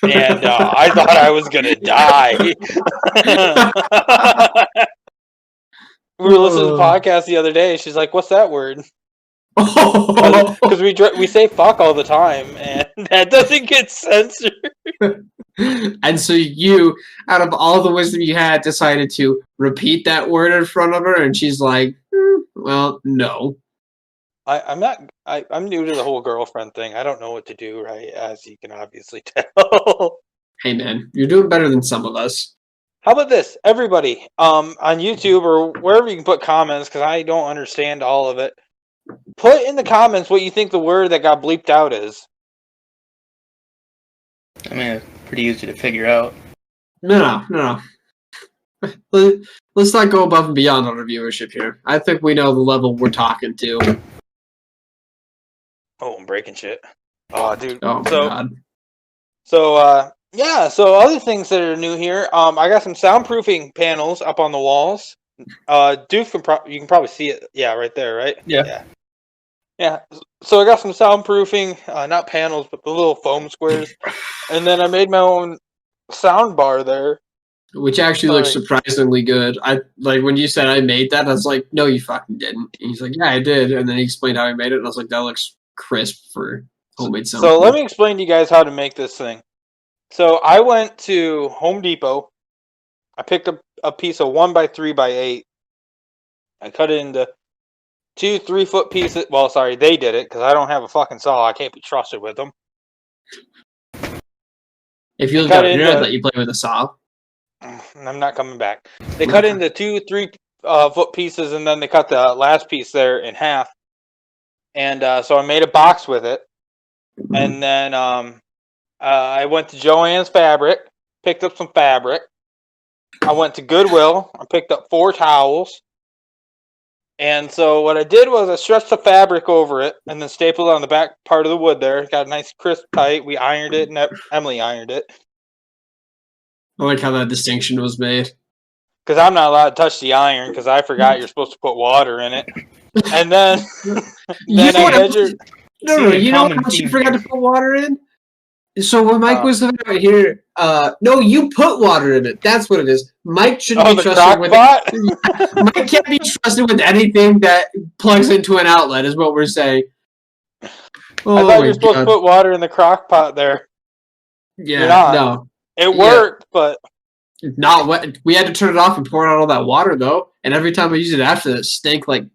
and I thought I was gonna die. We were listening to the podcast the other day. She's like, "What's that word?" Because we say "fuck" all the time, and that doesn't get censored. And so you, out of all the wisdom you had, decided to repeat that word in front of her, and she's like, well, no. I'm not. I'm new to the whole girlfriend thing. I don't know what to do, right? As you can obviously tell. Hey, man, you're doing better than some of us. How about this, everybody? On YouTube or wherever you can put comments, because I don't understand all of it. Put in the comments what you think the word that got bleeped out is. I mean, it's pretty easy to figure out. No. Let's not go above and beyond on our viewership here. I think we know the level we're talking to. Oh, I'm breaking shit. Oh, dude. Oh, my so, God. So, yeah. So, other things that are new here. I got some soundproofing panels up on the walls. Doof you can probably see it. Yeah, right there, right? Yeah. Yeah. So I got some soundproofing, not panels, but the little foam squares, and then I made my own sound bar there. Which actually looks surprisingly good. I like when you said I made that, I was like, no, you fucking didn't. And he's like, yeah, I did. And then he explained how he made it, and I was like, that looks crisp for homemade So sound. let me explain to you guys how to make this thing. So I went to Home Depot. I picked up a piece of 1x3x8. I cut it into 2 3-foot pieces. Well, sorry, they did it because I don't have a fucking saw. I can't be trusted with them. If you look at it, let you play with a saw. I'm not coming back. They cut into 2 3-foot pieces, and then they cut the last piece there in half. And so I made a box with it. And then I went to Joann's Fabric, picked up some fabric. I went to Goodwill. I picked up 4 towels. And so what I did was I stretched the fabric over it and then stapled it on the back part of the wood there. Got a nice crisp tight. We ironed it, and Emily ironed it. I like how that distinction was made. Because I'm not allowed to touch the iron because I forgot you're supposed to put water in it. And then, I measured. No, you know how much you forgot to put water in? So when Mike was right here, no, you put water in it. That's what it is. Mike shouldn't be trusted with it. Mike can't be trusted with anything that plugs into an outlet, is what we're saying. Oh, I thought you were supposed to put water in the crock pot there. Yeah, no. It worked, but not wet. We had to turn it off and pour out all that water though. And every time I used it after that, it stank like.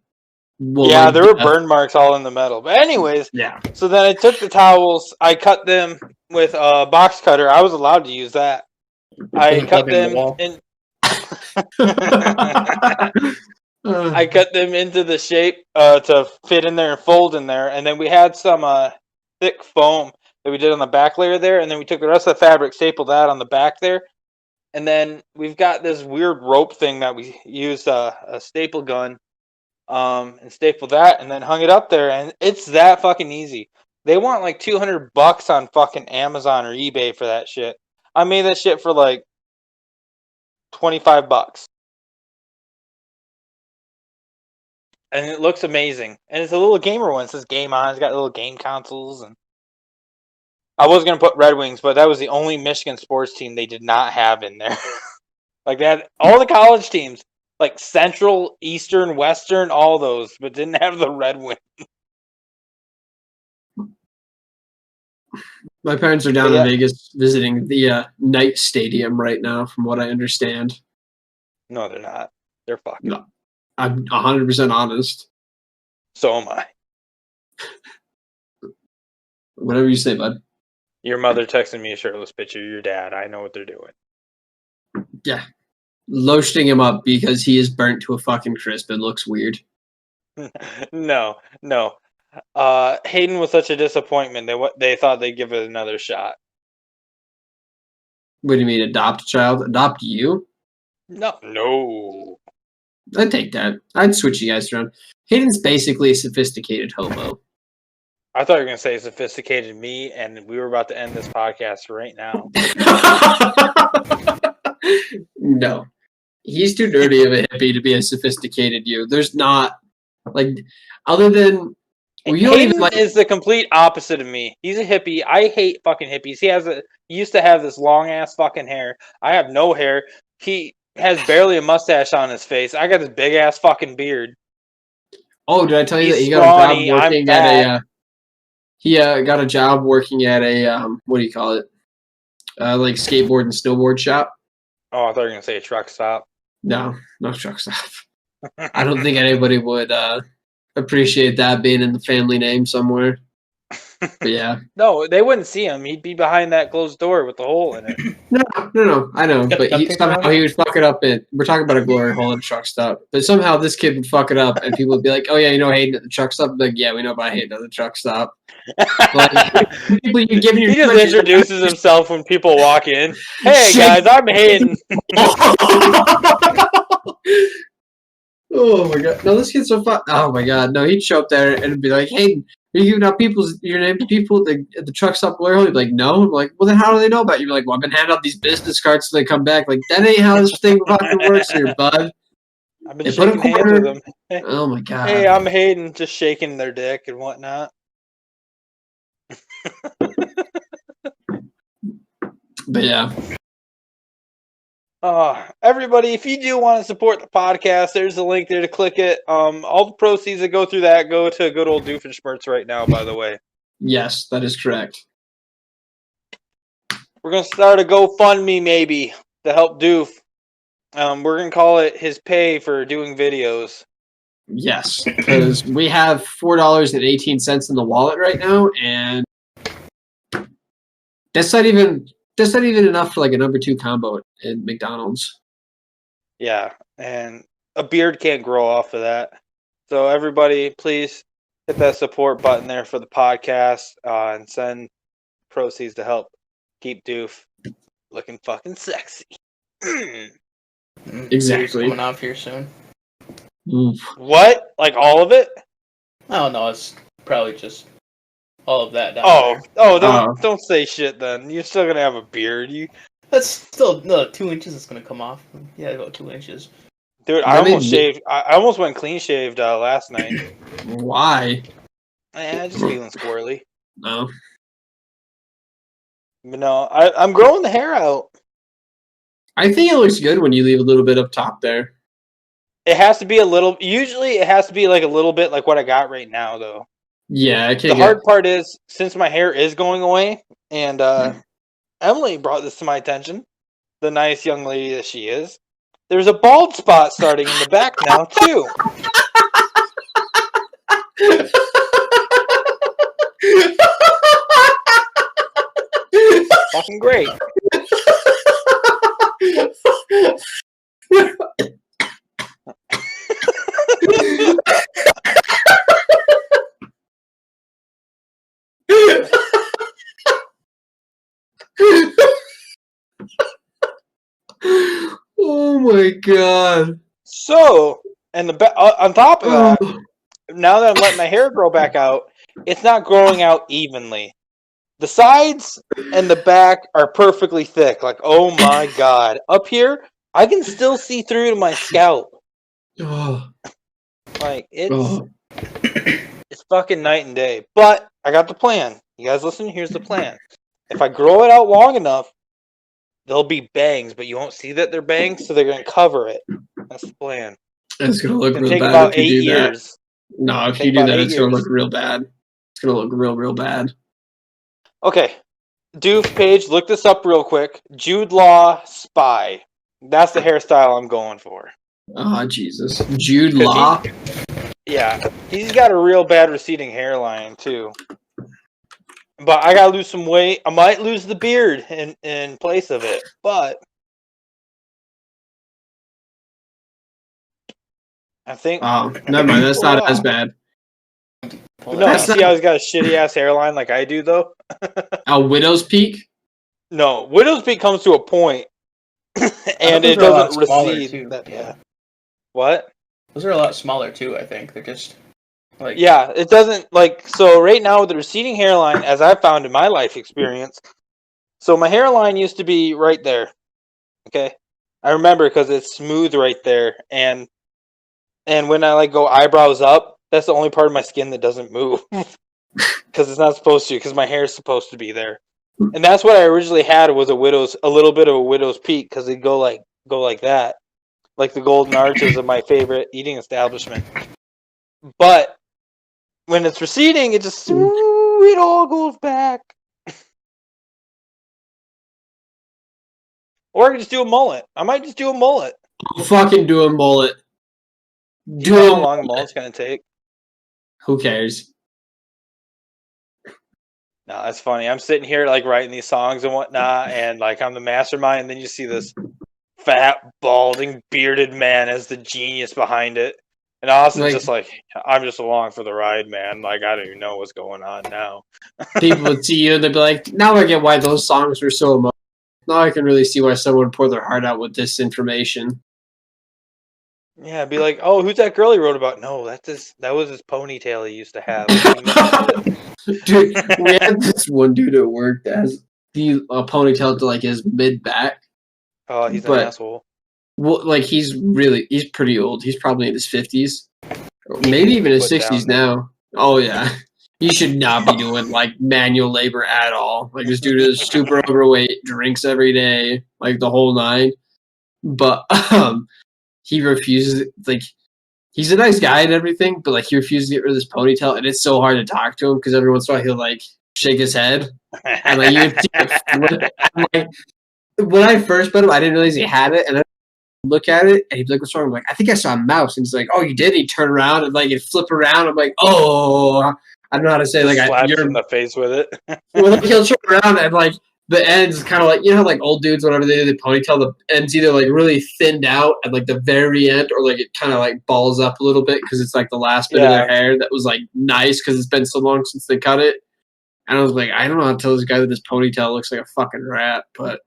Yeah, there were burn marks all in the metal. But anyways, yeah. So then I took the towels. I cut them with a box cutter. I was allowed to use that. I cut them in. I cut them into the shape to fit in there and fold in there. And then we had some thick foam that we did on the back layer there. And then we took the rest of the fabric, stapled that on the back there. And then we've got this weird rope thing that we used a staple gun. And stapled that and then hung it up there, and it's that fucking easy. They want like $200 on fucking Amazon or eBay for that shit. I made that shit for like $25. And it looks amazing. And it's a little gamer one. It says game on. It's got little game consoles. And I was going to put Red Wings, but that was the only Michigan sports team they did not have in there. Like they had all the college teams. Like Central, Eastern, Western, all those, but didn't have the Red Wings. My parents are down in Vegas visiting the Knight Stadium right now, from what I understand. No, they're not. They're fucking. No, I'm 100% honest. So am I. Whatever you say, bud. Your mother texted me a shirtless picture of your dad. I know what they're doing. Yeah. Lotioning him up because he is burnt to a fucking crisp. It looks weird. No. Hayden was such a disappointment. They thought they'd give it another shot. What do you mean, adopt a child? Adopt you? No. I'd take that. I'd switch you guys around. Hayden's basically a sophisticated hobo. I thought you were going to say sophisticated me, and we were about to end this podcast right now. No. He's too dirty of a hippie to be a sophisticated you. There's not, like, other than... Hayden is the complete opposite of me. He's a hippie. I hate fucking hippies. He used to have this long-ass fucking hair. I have no hair. He has barely a mustache on his face. I got this big-ass fucking beard. Oh, did I tell you that he got a job working at a... He got a job working at a, what do you call it? Like, skateboard and snowboard shop. Oh, I thought you were going to say a truck stop. No truck stop. I don't think anybody would appreciate that being in the family name somewhere. But yeah. No, they wouldn't see him. He'd be behind that closed door with the hole in it. No. I know. But somehow he would fuck it up. We're talking about a glory hole at a truck stop. But somehow this kid would fuck it up, and people would be like, oh, yeah, you know Hayden at the truck stop? Like, yeah, we know about Hayden at the truck stop. Like, he just introduces himself when people walk in. Hey, guys, I'm Hayden. Oh, my God. No, this kid's so fun. Oh, my God. No, he'd show up there and be like, hey, are you giving out your name to people at the truck stop glory hole? He'd be like, no. I'm like, well, then how do they know about you? You're like, well, I've been handing out these business cards so they come back. Like, that ain't how this thing fucking works here, bud. I've been shaking hands with them. Oh, my God. Hey, I'm Hayden, just shaking their dick and whatnot. But yeah. Everybody, if you do want to support the podcast, there's a link there to click it. All the proceeds that go through that go to good old Doofenshmirtz right now, by the way. Yes, that is correct. We're going to start a GoFundMe, maybe, to help Doof. We're going to call it his pay for doing videos. Yes, because we have $4.18 in the wallet right now, and that's not even enough for like a number 2 combo at McDonald's. Yeah, and a beard can't grow off of that. So everybody, please hit that support button there for the podcast and send proceeds to help keep Doof looking fucking sexy. Exactly. Coming off here soon. Oof. What? Like all of it? Oh no, it's probably just all of that down there. Don't say shit then. You're still gonna have a beard. That's still no 2 inches. It's gonna come off. Yeah, about 2 inches. Dude, I almost went clean shaved last night. Why? Just feeling squirrely. No. But no, I'm growing the hair out. I think it looks good when you leave a little bit up top there. It has to be a little. Usually, it has to be like a little bit like what I got right now, though. Yeah, The hard part is since my hair is going away, and Emily brought this to my attention. The nice young lady that she is. There's a bald spot starting in the back now too. Fucking great. Oh my god. So, and on top of that, now that I'm letting my hair grow back out, it's not growing out evenly. The sides and the back are perfectly thick. Like, oh my god. Up here, I can still see through to my scalp. Oh. Like, it's fucking night and day. But I got the plan. You guys listen, here's the plan. If I grow it out long enough, there'll be bangs, but you won't see that they're bangs, so they're going to cover it. That's the plan. It's going to look real take bad about if you 8 do years. that. No, if you do that, it's going to look real bad. It's going to look real bad. Okay. Doof page, look this up real quick. Jude Law Spy. That's the hairstyle I'm going for. Oh, Jesus. Jude Law? Yeah. He's got a real bad receding hairline, too. But I gotta lose some weight. I might lose the beard in place of it. But I think... Oh, never mind. That's not as bad. No, you see how he's got a shitty-ass hairline like I do, though? A widow's peak? No, widow's peak comes to a point, and it doesn't recede. Yeah. What? Those are a lot smaller, too, I think. They're just... like. Yeah, it doesn't, like, so right now with the receding hairline, as I've found in my life experience, so my hairline used to be right there, okay? I remember because it's smooth right there, and when I, like, go eyebrows up, that's the only part of my skin that doesn't move, because it's not supposed to, because my hair is supposed to be there. And that's what I originally had was a little bit of a widow's peak, because it'd go like that, like the Golden Arches of my favorite eating establishment. But when it's receding, it all goes back. Or I can just do a mullet. I might just do a mullet. I'll fucking do a mullet. Do you know how long a mullet's gonna take? Who cares? No, that's funny. I'm sitting here like writing these songs and whatnot, and like I'm the mastermind, and then you see this fat, balding, bearded man as the genius behind it. And Austin's just like, I'm just along for the ride, man. Like, I don't even know what's going on now. People would see you and they'd be like, now I get why those songs were so emotional. Now I can really see why someone would pour their heart out with this information. Yeah, be like, oh, who's that girl he wrote about? No, that was his ponytail he used to have. Dude, we had this one dude at work that has a ponytail to like his mid-back. Oh, he's an asshole. Well, like he's pretty old. He's probably in his 50s. Maybe even his 60s now. Oh yeah. He should not be doing like manual labor at all. Like this dude is super overweight, drinks every day, like the whole nine. but he refuses. Like, he's a nice guy and everything, but like he refuses to get rid of this ponytail, and it's so hard to talk to him because every once in a while he'll like shake his head, and like you can see it flip. And, like, when I first met him, I didn't realize he had it, and then I look at it, and he'd be like, "What's wrong?" I'm like, "I think I saw a mouse," and he's like, "Oh, you did?" And he'd turn around and like it'd flip around. I'm like, "Oh." I don't know how to say like slaps you're in the face with it. well, like, he'll turn around and like the ends kind of like how like old dudes whenever they do the ponytail, the ends either like really thinned out at like the very end or like it kind of like balls up a little bit because it's like the last bit of their hair that was like nice because it's been so long since they cut it. And I was like, I don't know how to tell this guy that this ponytail looks like a fucking rat, but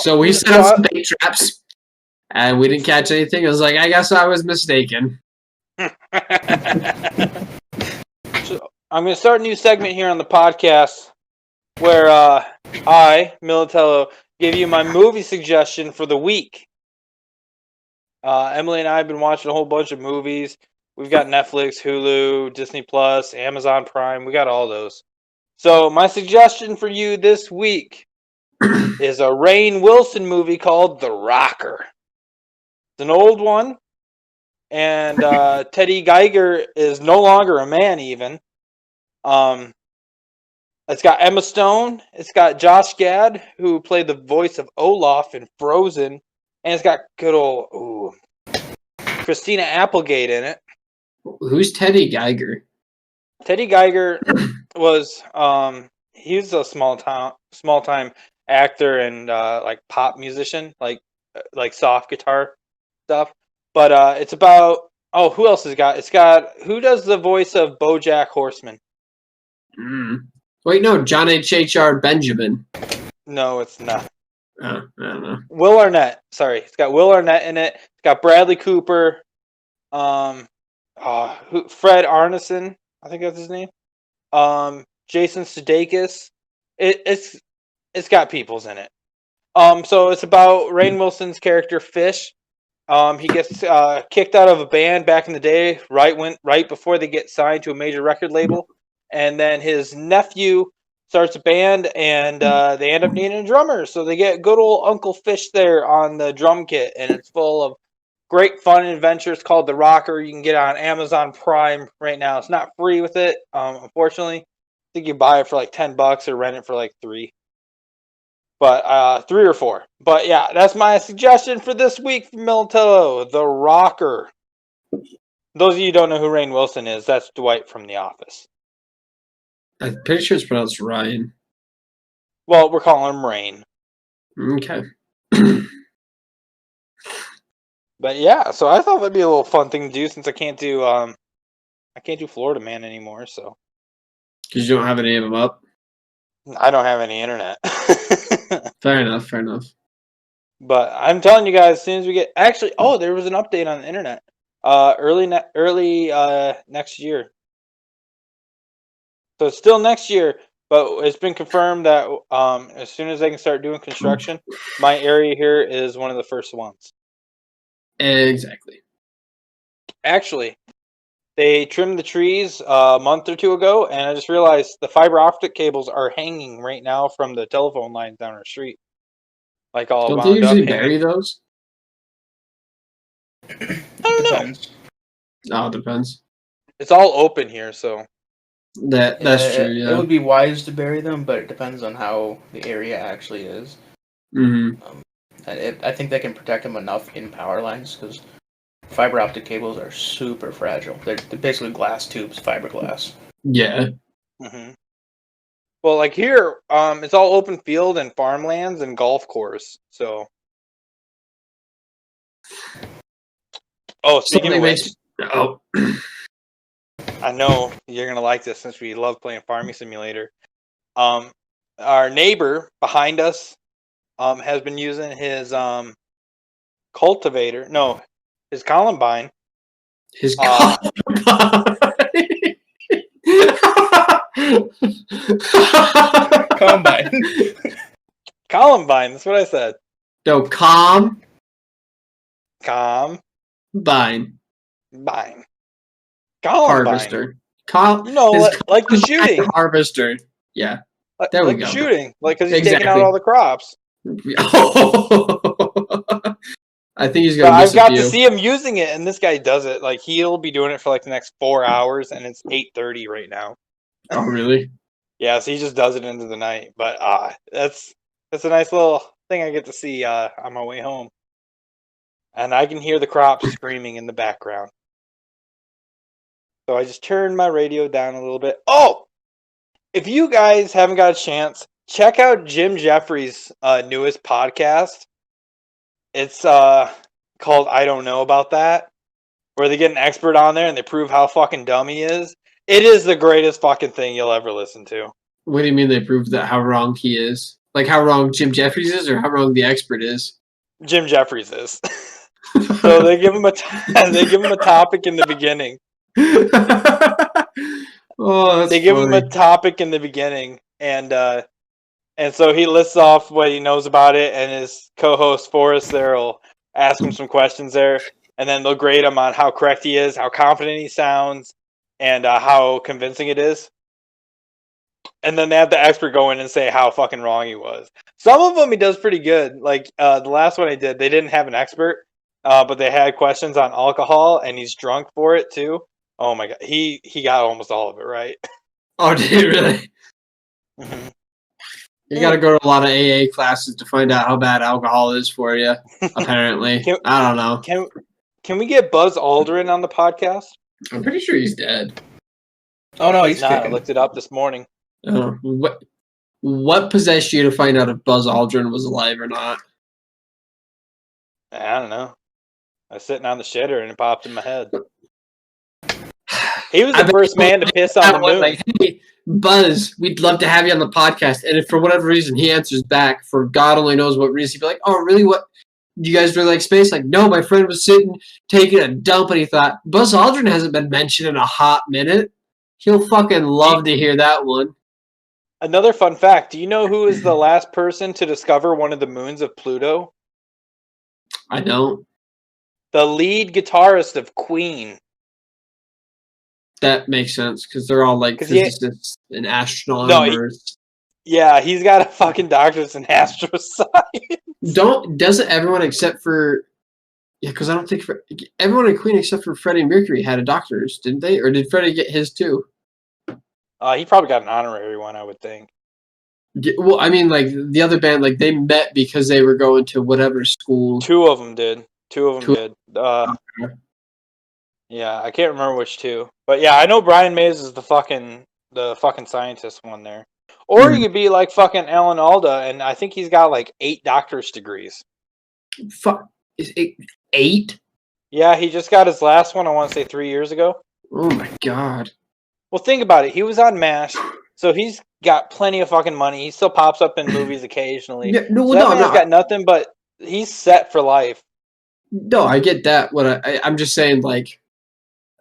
so we set up some bait traps and we didn't catch anything. I was like, I guess I was mistaken. So I'm going to start a new segment here on the podcast where I, Millitello, give you my movie suggestion for the week. Emily and I have been watching a whole bunch of movies. We've got Netflix, Hulu, Disney Plus, Amazon Prime. We got all those. So my suggestion for you this week is a Rainn Wilson movie called The Rocker. It's an old one. And Teddy Geiger is no longer a man even. It's got Emma Stone. It's got Josh Gad, who played the voice of Olaf in Frozen. And it's got good old Christina Applegate in it. Who's Teddy Geiger? Teddy Geiger was he was a small time actor and like pop musician, like soft guitar stuff. But it's about who else has it got? It's got who does the voice of BoJack Horseman? Wait, no, John H.R. Benjamin. No, it's not. I don't know. Will Arnett. Sorry, it's got Will Arnett in it. It's got Bradley Cooper. Fred Arneson, I think that's his name. Jason Sudeikis. It's got peoples in it. So it's about Rainn Wilson's character Fish. He gets kicked out of a band back in the day, right before they get signed to a major record label, and then his nephew starts a band, and they end up needing a drummer, so they get good old Uncle Fish there on the drum kit, and it's full of great fun and adventures. Called The Rocker. You can get it on Amazon Prime right now. It's not free with it, unfortunately. I think you buy it for like $10 or rent it for like $3. But 3 or 4. But yeah, that's my suggestion for this week from Millitello, The Rocker. Those of you who don't know who Rainn Wilson is, that's Dwight from The Office. I'm pretty sure it's pronounced Ryan. Well, we're calling him Rain. Okay. But yeah, so I thought that'd be a little fun thing to do since I can't do Florida Man anymore. So because you don't have any of them up. I don't have any internet. Fair enough. But I'm telling you guys, as soon as we get there was an update on the internet. Early next year. So it's still next year, but it's been confirmed that as soon as they can start doing construction, my area here is one of the first ones. Exactly. Actually, they trimmed the trees a month or 2 ago, and I just realized the fiber optic cables are hanging right now from the telephone lines down our street. Like all don't wound they usually up bury those? I don't know. Depends. Oh, it depends. It's all open here, so That's true. Yeah. It would be wise to bury them, but it depends on how the area actually is. Mm-hmm. I think they can protect them enough in power lines because fiber optic cables are super fragile. They're basically glass tubes, fiberglass. Yeah. Mm-hmm. Well, like here, it's all open field and farmlands and golf course. So, speaking of which, I know you're gonna like this since we love playing Farming Simulator. Our neighbor behind us has been using his cultivator. No, his Columbine. His Columbine. Combine. Columbine. That's what I said. No, Combine. Bine. Columbine. Harvester. Like the shooting. Harvester. Yeah. There we go. Shooting, like because he's taking out all the crops. I think he's But gonna miss I've a got few. to see him using it, and this guy does it. Like he'll be doing it for like the next 4 hours, and it's 8:30 right now. Oh, really? Yeah, so he just does it into the night. But that's a nice little thing I get to see on my way home, and I can hear the crops screaming in the background. So I just turned my radio down a little bit. Oh, if you guys haven't got a chance, check out Jim Jeffries' newest podcast. It's called I Don't Know About That, where they get an expert on there and they prove how fucking dumb he is. It is the greatest fucking thing you'll ever listen to. What do you mean they proved that how wrong he is? Like how wrong Jim Jeffries is, or how wrong the expert is? Jim Jeffries is. So they give him a topic in the beginning. Oh, that's They give him funny. a topic in the beginning, and so he lists off what he knows about it, and his co-host Forrest there will ask him some questions there, and then they'll grade him on how correct he is, how confident he sounds, and how convincing it is. And then they have the expert go in and say how fucking wrong he was. Some of them he does pretty good. Like the last one he did, they didn't have an expert, but they had questions on alcohol, and he's drunk for it too. Oh my god, he got almost all of it right. Oh, did he really? Mhm. You got to go to a lot of AA classes to find out how bad alcohol is for you. Apparently, I don't know. Can we get Buzz Aldrin on the podcast? I'm pretty sure he's dead. Oh no, he's Not. I kicking. looked it up this morning. What possessed you to find out if Buzz Aldrin was alive or not? I don't know. I was sitting on the shitter and it popped in my head. He was the first man to piss on the moon. Like, hey, Buzz, we'd love to have you on the podcast. And if for whatever reason he answers back, for God only knows what reason, he'd be like, oh, really? What? Do you guys really like space? Like, no, my friend was sitting taking a dump and he thought, Buzz Aldrin hasn't been mentioned in a hot minute. He'll fucking love to hear that one. Another fun fact. Do you know who is the last person to discover one of the moons of Pluto? I don't. The lead guitarist of Queen. That makes sense because they're all like 'Cause he- physicists and astronomers. Yeah, he's got a fucking doctorate in astroscience. Doesn't everyone except for because I don't think everyone in Queen except for Freddie Mercury had a doctor's, didn't they? Or did Freddie get his too? He probably got an honorary one, I would think. Well, I mean, like the other band, like they met because they were going to whatever school. Two of them did. Did. Yeah, I can't remember which two, but yeah, I know Brian Mays is the fucking scientist one there. Or you could be like fucking Alan Alda, and I think he's got like 8 doctor's degrees. Fuck, is it 8? Yeah, he just got his last one. I want to say 3 years ago. Oh my god. Well, think about it. He was on MASH, so he's got plenty of fucking money. He still pops up in movies occasionally. Yeah, So that man's got nothing, but he's set for life. No, I get that. I'm just saying, like,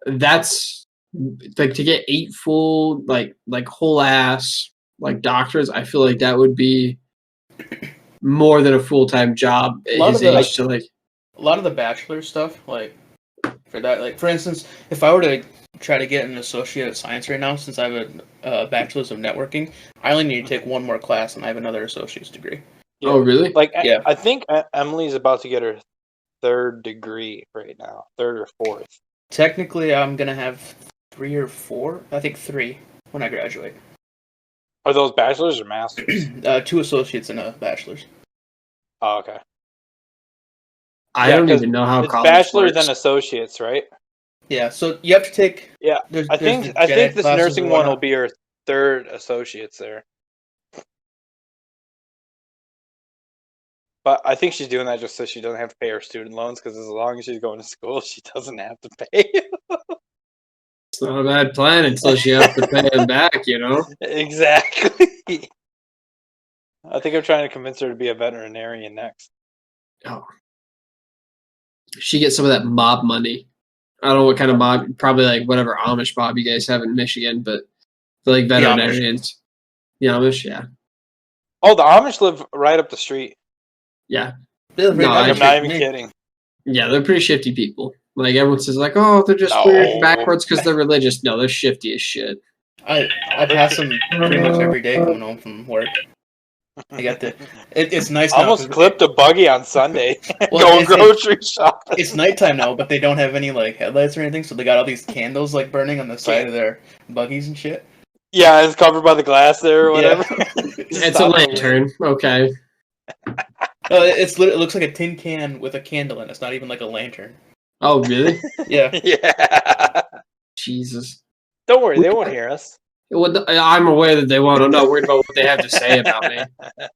that's like to get 8 full, like whole ass, like doctors. I feel like that would be more than a full-time job at his age. To like a lot of the bachelor stuff, like for that, like for instance, if I were to try to get an associate of science right now, since I have a bachelor's of networking, I only need to take one more class, and I have another associate's degree. Yeah. Oh, really? Like, Yeah. I think Emily's about to get her 3rd degree right now, 3rd or 4th. Technically, I'm gonna have 3 or 4. I think 3 when I graduate. Are those bachelors or masters? 2 associates and a bachelor's. Oh, okay. I Yeah, don't 'cause even know how It's college bachelors works. and associates, right? Yeah, so you have to take. Yeah, I think this nursing one will be her 3rd associates there. But I think she's doing that just so she doesn't have to pay her student loans, because as long as she's going to school, she doesn't have to pay. It's not a bad plan until you have to pay them back, you know? Exactly. I think I'm trying to convince her to be a veterinarian next. Oh. She gets some of that mob money. I don't know what kind of mob, probably like whatever Amish mob you guys have in Michigan, but they're like veterinarians. The Amish, yeah. Oh, the Amish live right up the street. Yeah. No, I'm not even kidding. Yeah, they're pretty shifty people. Like everyone says, like, oh, they're just weird and backwards because they're religious. No, they're shifty as shit. I pass them pretty much every day coming home from work. I got the. It's nice now. Almost 'cause clipped a buggy on Sunday. Well, Going it's- grocery shopping. It's nighttime now, but they don't have any like headlights or anything, so they got all these candles like burning on the side of their buggies and shit. Yeah, it's covered by the glass there or Yeah. whatever. It's a lantern. Okay. No, it looks like a tin can with a candle in it. It's not even like a lantern. Oh, really? Yeah. Yeah. Jesus. Don't worry, they won't hear us. Well, I'm aware that they won't. I'm not worried about what they have to say about me.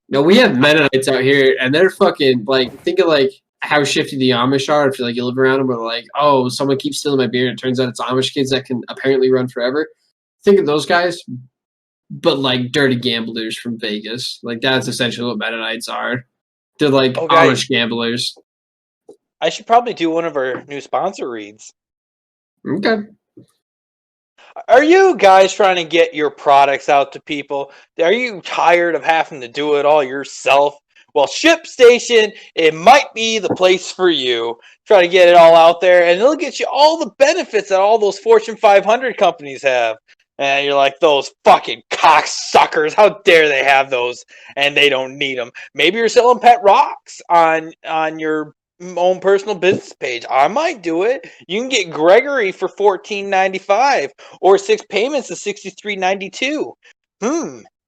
No, we have Mennonites out here, and they're fucking, like, think of, like, how shifty the Amish are. If you, like, you live around them, where, like, oh, someone keeps stealing my beer, and it turns out it's Amish kids that can apparently run forever. Think of those guys, but, like, dirty gamblers from Vegas. Like, that's essentially what Mennonites are. They're, like, Oh, guys. Amish gamblers. I should probably do one of our new sponsor reads. Okay. Are you guys trying to get your products out to people? Are you tired of having to do it all yourself? Well, ShipStation, it might be the place for you. Try to get it all out there, and it'll get you all the benefits that all those Fortune 500 companies have. And you're like, those fucking cocksuckers, how dare they have those, and they don't need them. Maybe you're selling pet rocks on your own personal business page. I might do it. You can get Gregory for $14.95 or 6 payments of $63.92.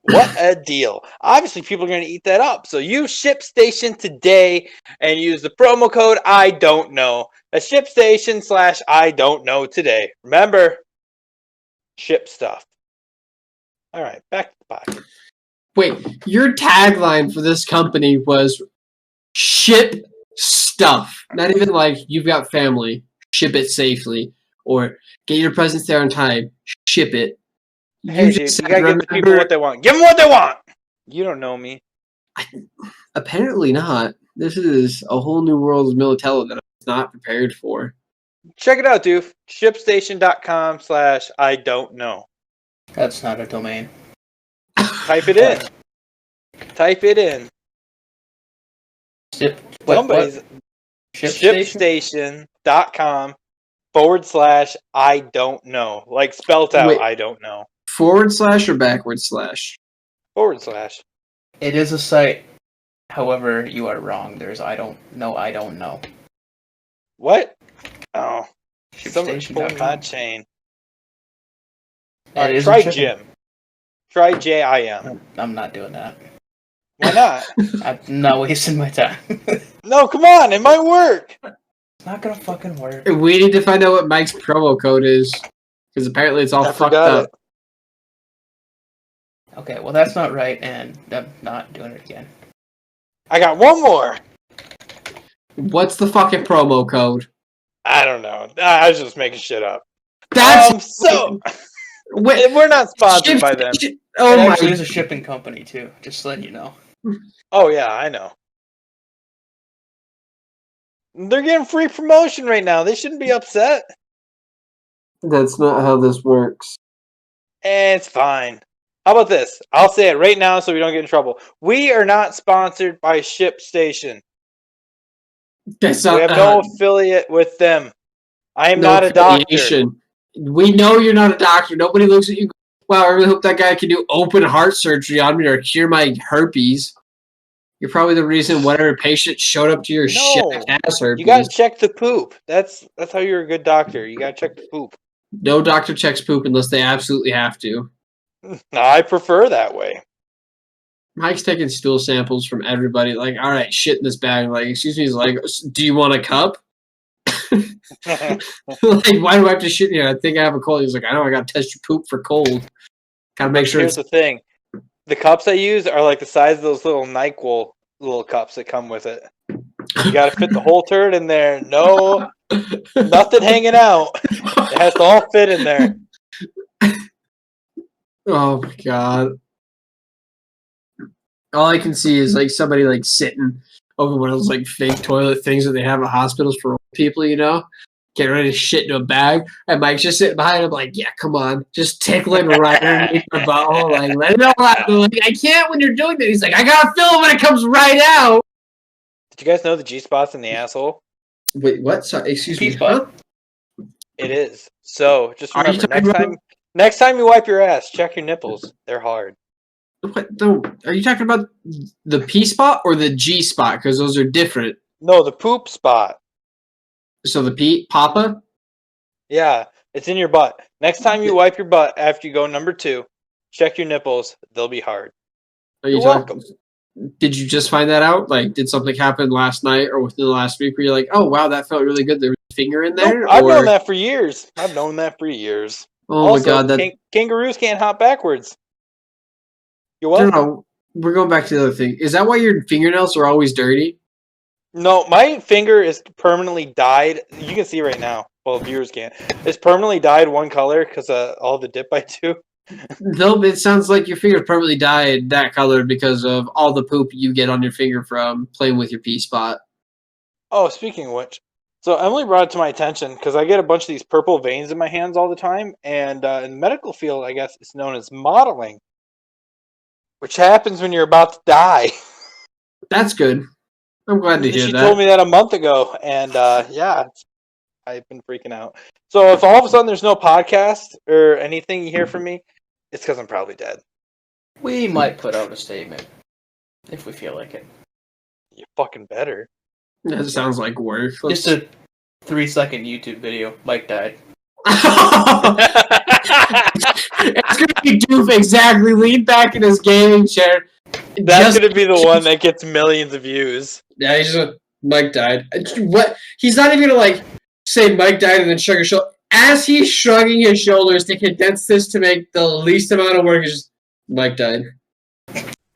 What a deal. Obviously, people are going to eat that up. So use ShipStation today and use the promo code I don't know. That's ShipStation / I don't know today. Remember, ship stuff. All right, back to the podcast. Wait, your tagline for this company was ship stuff. Not even like you've got family, ship it safely, or get your presents there on time, ship it. Hey, dude, you gotta give the people what they want. Give them what they want! You don't know me. Apparently not. This is a whole new world of Millitello that I was not prepared for. Check it out, Doof. ShipStation.com / I don't know. That's not a domain. Type it in. Type it in. Somebody's ShipStation? ShipStation.com / I don't know. Like spelt out, Wait. I don't know. / or /? / It is a site. However, you are wrong. There's I don't know. What? Oh. Somebody ShipStation.com. pulled my chain. It is Try a shipping- Jim. Try JIM. I'm not doing that. Why not? I'm not wasting my time. No, come on. It might work. It's not gonna fucking work. We need to find out what Mike's promo code is. Because apparently it's all I fucked forgot up. it. Okay, well that's not right, and I'm not doing it again. I got one more. What's the fucking promo code? I don't know. I was just making shit up. That's So Wait, we're not sponsored by them. Oh It my! actually is a shipping company too. Just letting you know. Oh yeah, I know. They're getting free promotion right now. They shouldn't be upset. That's not how this works. It's fine. How about this? I'll say it right now so we don't get in trouble. We are not sponsored by ShipStation. That's We not. have no affiliate with them. I am not a doctor. affiliation. We know you're not a doctor. Nobody looks at you. Wow, I really hope that guy can do open heart surgery on me or cure my herpes. You're probably the reason whatever patient showed up to your shit No. has herpes. You gotta check the poop. That's how you're a good doctor. You gotta check the poop. No doctor checks poop unless they absolutely have to. I prefer that way. Mike's taking stool samples from everybody. Like, all right, shit in this bag. Like, excuse me. He's like, do you want a cup? Like, why do I have to shit in here? I think I have a cold. He's like, I know. I got to test your poop for cold. Got to make sure Here's it's. the thing. The cups I use are like the size of those little NyQuil little cups that come with it. You gotta fit the whole turd in there. No, nothing hanging out. It has to all fit in there. Oh my god. All I can see is like somebody like sitting over one of those like fake toilet things that they have at hospitals for old people, you know? Getting ready to shit into a bag. And Mike's just sitting behind him like, yeah, come on. Just tickling right underneath my butthole. Like, let it all out. Like, I can't when you're doing that. He's like, I gotta feel it when it comes right out. Did you guys know the G-spot's in the asshole? Wait, what? Sorry, excuse me. P-spot? It is. So just Are you remember, talking about- next time you wipe your ass, check your nipples. They're hard. What? No, are you talking about the P spot or the G spot? Because those are different. No, the poop spot. So the P, Papa? Yeah, it's in your butt. Next time you wipe your butt after you go number 2, check your nipples. They'll be hard. Are you You're talking? welcome. Did you just find that out? Like, did something happen last night or within the last week where you're like, oh, wow, that felt really good? There was a finger in there? Nope, I've known that for years. I've known that for years. Oh, Also, my God. kangaroos can't hop backwards. You're No, welcome. no. We're going back to the other thing. Is that why your fingernails are always dirty? No, my finger is permanently dyed. You can see right now. Well, viewers can't. It's permanently dyed one color because all the dip I do. No, it sounds like your finger's permanently dyed that color because of all the poop you get on your finger from playing with your P spot. Oh, speaking of which, so Emily brought it to my attention because I get a bunch of these purple veins in my hands all the time, and in the medical field, I guess it's known as modeling, which happens when you're about to die. That's good. I'm glad to hear She that. told me that a month ago, and yeah, I've been freaking out. So if all of a sudden there's no podcast or anything you hear from me, it's because I'm probably dead. We might put out a statement if we feel like it. You fucking better. That sounds like work. Just a 3-second YouTube video. Mike died. It's gonna be Doof exactly leaned back in his gaming chair. That's gonna be the one that gets millions of views. Yeah, he's just Mike died. What? He's not even gonna like say Mike died and then shrug his shoulder. As he's shrugging his shoulders to condense this to make the least amount of work, is just Mike died.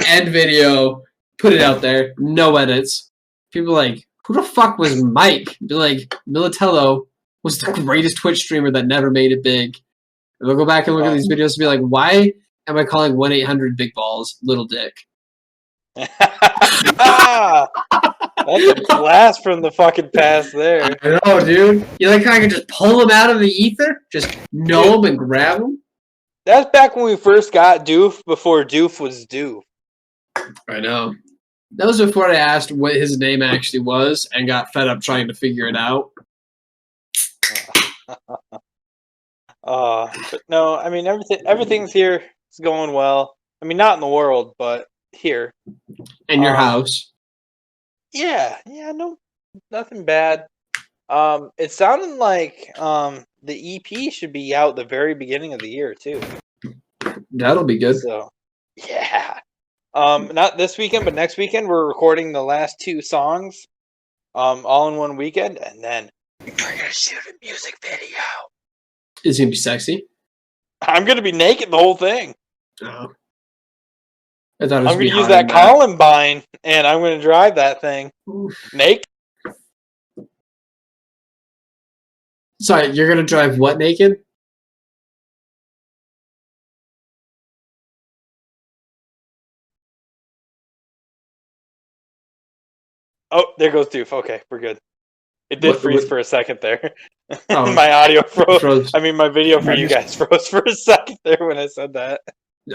End video. Put it out there. No edits. People are like, who the fuck was Mike? Be like, Millitello was the greatest Twitch streamer that never made it big. And they'll go back and look at these videos and be like, why am I calling 1-800 Big Balls Little Dick? That's a blast from the fucking past there. I know, dude. You like how I can just pull him out of the ether? Just know him and grab him? That's back when we first got Doof, before Doof was Doof. I know. That was before I asked what his name actually was and got fed up trying to figure it out. But no, I mean everything's here. It's going well. I mean, not in the world, but here. In your house. Yeah, no, nothing bad. It sounded like the EP should be out the very beginning of the year too. That'll be good. So, yeah. Not this weekend, but next weekend we're recording the last 2 songs, all in one weekend, and then we're gonna shoot a music video. Is he gonna be sexy? I'm gonna be naked the whole thing. Oh. I thought it was I'm gonna use that Columbine, and I'm gonna drive that thing naked. Sorry, you're gonna drive what naked? Oh, there goes Doof. Okay, we're good. It did freeze for a second there. Oh, My audio froze. froze. I mean, my video for you guys froze for a second there when I said that.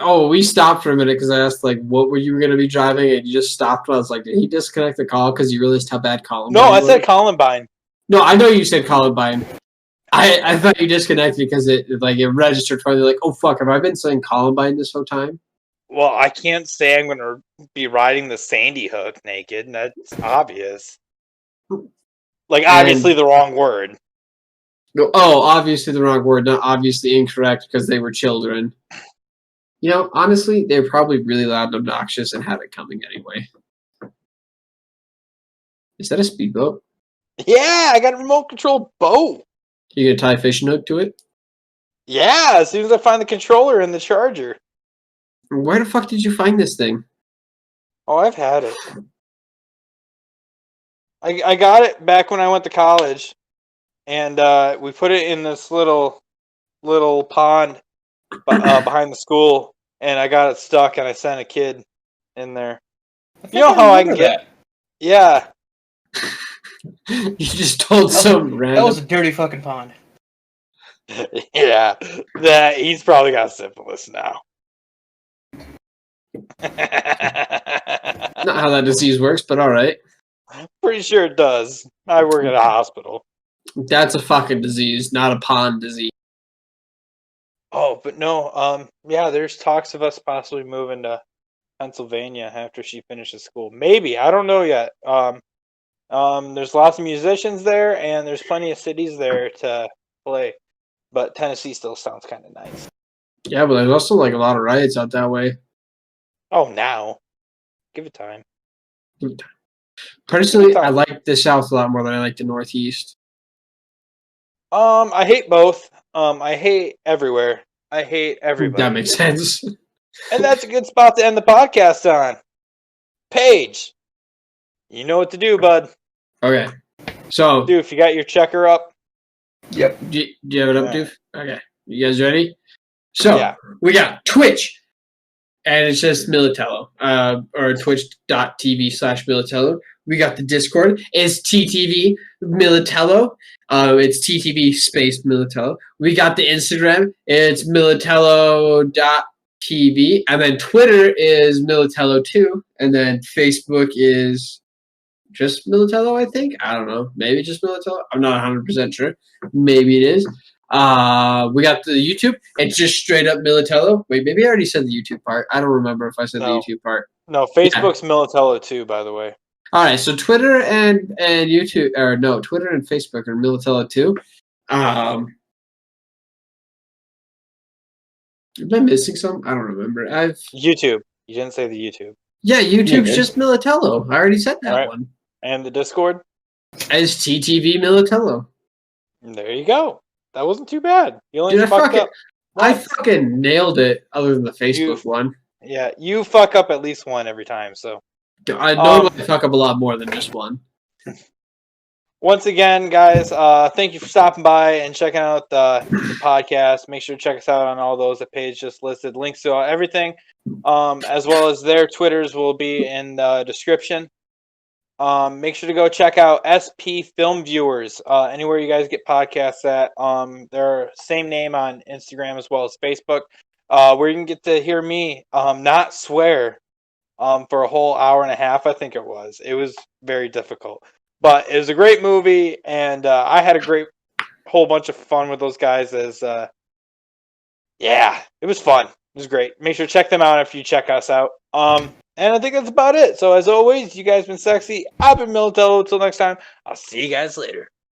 Oh, we stopped for a minute because I asked, like, what were you going to be driving? And you just stopped. I was like, did he disconnect the call because you realized how bad Columbine No, I was? said Columbine. No, I know you said Columbine. I thought you disconnected because it registered for you. Like, oh, fuck, have I been saying Columbine this whole time? Well, I can't say I'm going to be riding the Sandy Hook naked. That's obvious. Like, obviously the wrong word. No, oh, obviously the wrong word, not obviously incorrect because they were children. You know, honestly, they were probably really loud and obnoxious and had it coming anyway. Is that a speedboat? Yeah, I got a remote control boat. You gonna tie a fishing hook to it? Yeah, as soon as I find the controller and the charger. Where the fuck did you find this thing? Oh, I've had it. I got it back when I went to college, and we put it in this little pond behind the school, and I got it stuck, and I sent a kid in there. You know how I can get? Yeah. You just told some random. That was a dirty fucking pond. Yeah, that he's probably got syphilis now. Not how that disease works, but all right. Pretty sure it does. I work at a hospital. That's a fucking disease, not a pond disease. Oh, but no. Yeah, there's talks of us possibly moving to Pennsylvania after she finishes school. Maybe, I don't know yet. There's lots of musicians there, and there's plenty of cities there to play. But Tennessee still sounds kind of nice. Yeah, but there's also like a lot of riots out that way. Oh, now, give it time. Personally, I like the South a lot more than I like the Northeast. I hate both. I hate everywhere. I hate everybody. That makes sense. And that's a good spot to end the podcast on. Paige, you know what to do, bud. Okay. So, Doof, you got your checker up? Yep. do you have it up, Yeah. Doof? Okay. You guys ready? So, Yeah. we got Twitch, and it's just Millitello, or twitch.tv/Millitello. We got the Discord. It's TTV Millitello. It's TTV space Millitello. We got the Instagram. It's Millitello.tv. And then Twitter is Millitello2. And then Facebook is just Millitello, I think. I don't know. Maybe just Millitello. I'm not 100% sure. Maybe it is. We got the YouTube. It's just straight up Millitello. Wait, maybe I already said the YouTube part. I don't remember if I said the YouTube part. No, Facebook's Millitello too, by the way. All right, so Twitter and YouTube, or no, Twitter and Facebook are Millitello too. Am I missing some? I don't remember. YouTube. You didn't say the YouTube. Yeah, YouTube's Okay. just Millitello. I already said that Alright. one. And the Discord? As TTV Millitello. There you go. That wasn't too bad. You only Dude, fucked up. I once. fucking nailed it. Other than the Facebook one, Yeah, you fuck up at least one every time, so. I normally fuck up a lot more than just one. Once again, guys, thank you for stopping by and checking out the podcast. Make sure to check us out on all those that Paige just listed. Links to everything, as well as their Twitters will be in the description. Make sure to go check out SP Film Viewers, anywhere you guys get podcasts at. They're same name on Instagram as well as Facebook, where you can get to hear me not swear for a whole hour and a half, I think it was. It was very difficult. But it was a great movie, and I had a great whole bunch of fun with those guys. Yeah, it was fun. It was great. Make sure to check them out after you check us out. And I think that's about it. So as always, you guys been sexy. I've been Millitello. Until next time, I'll see you guys later.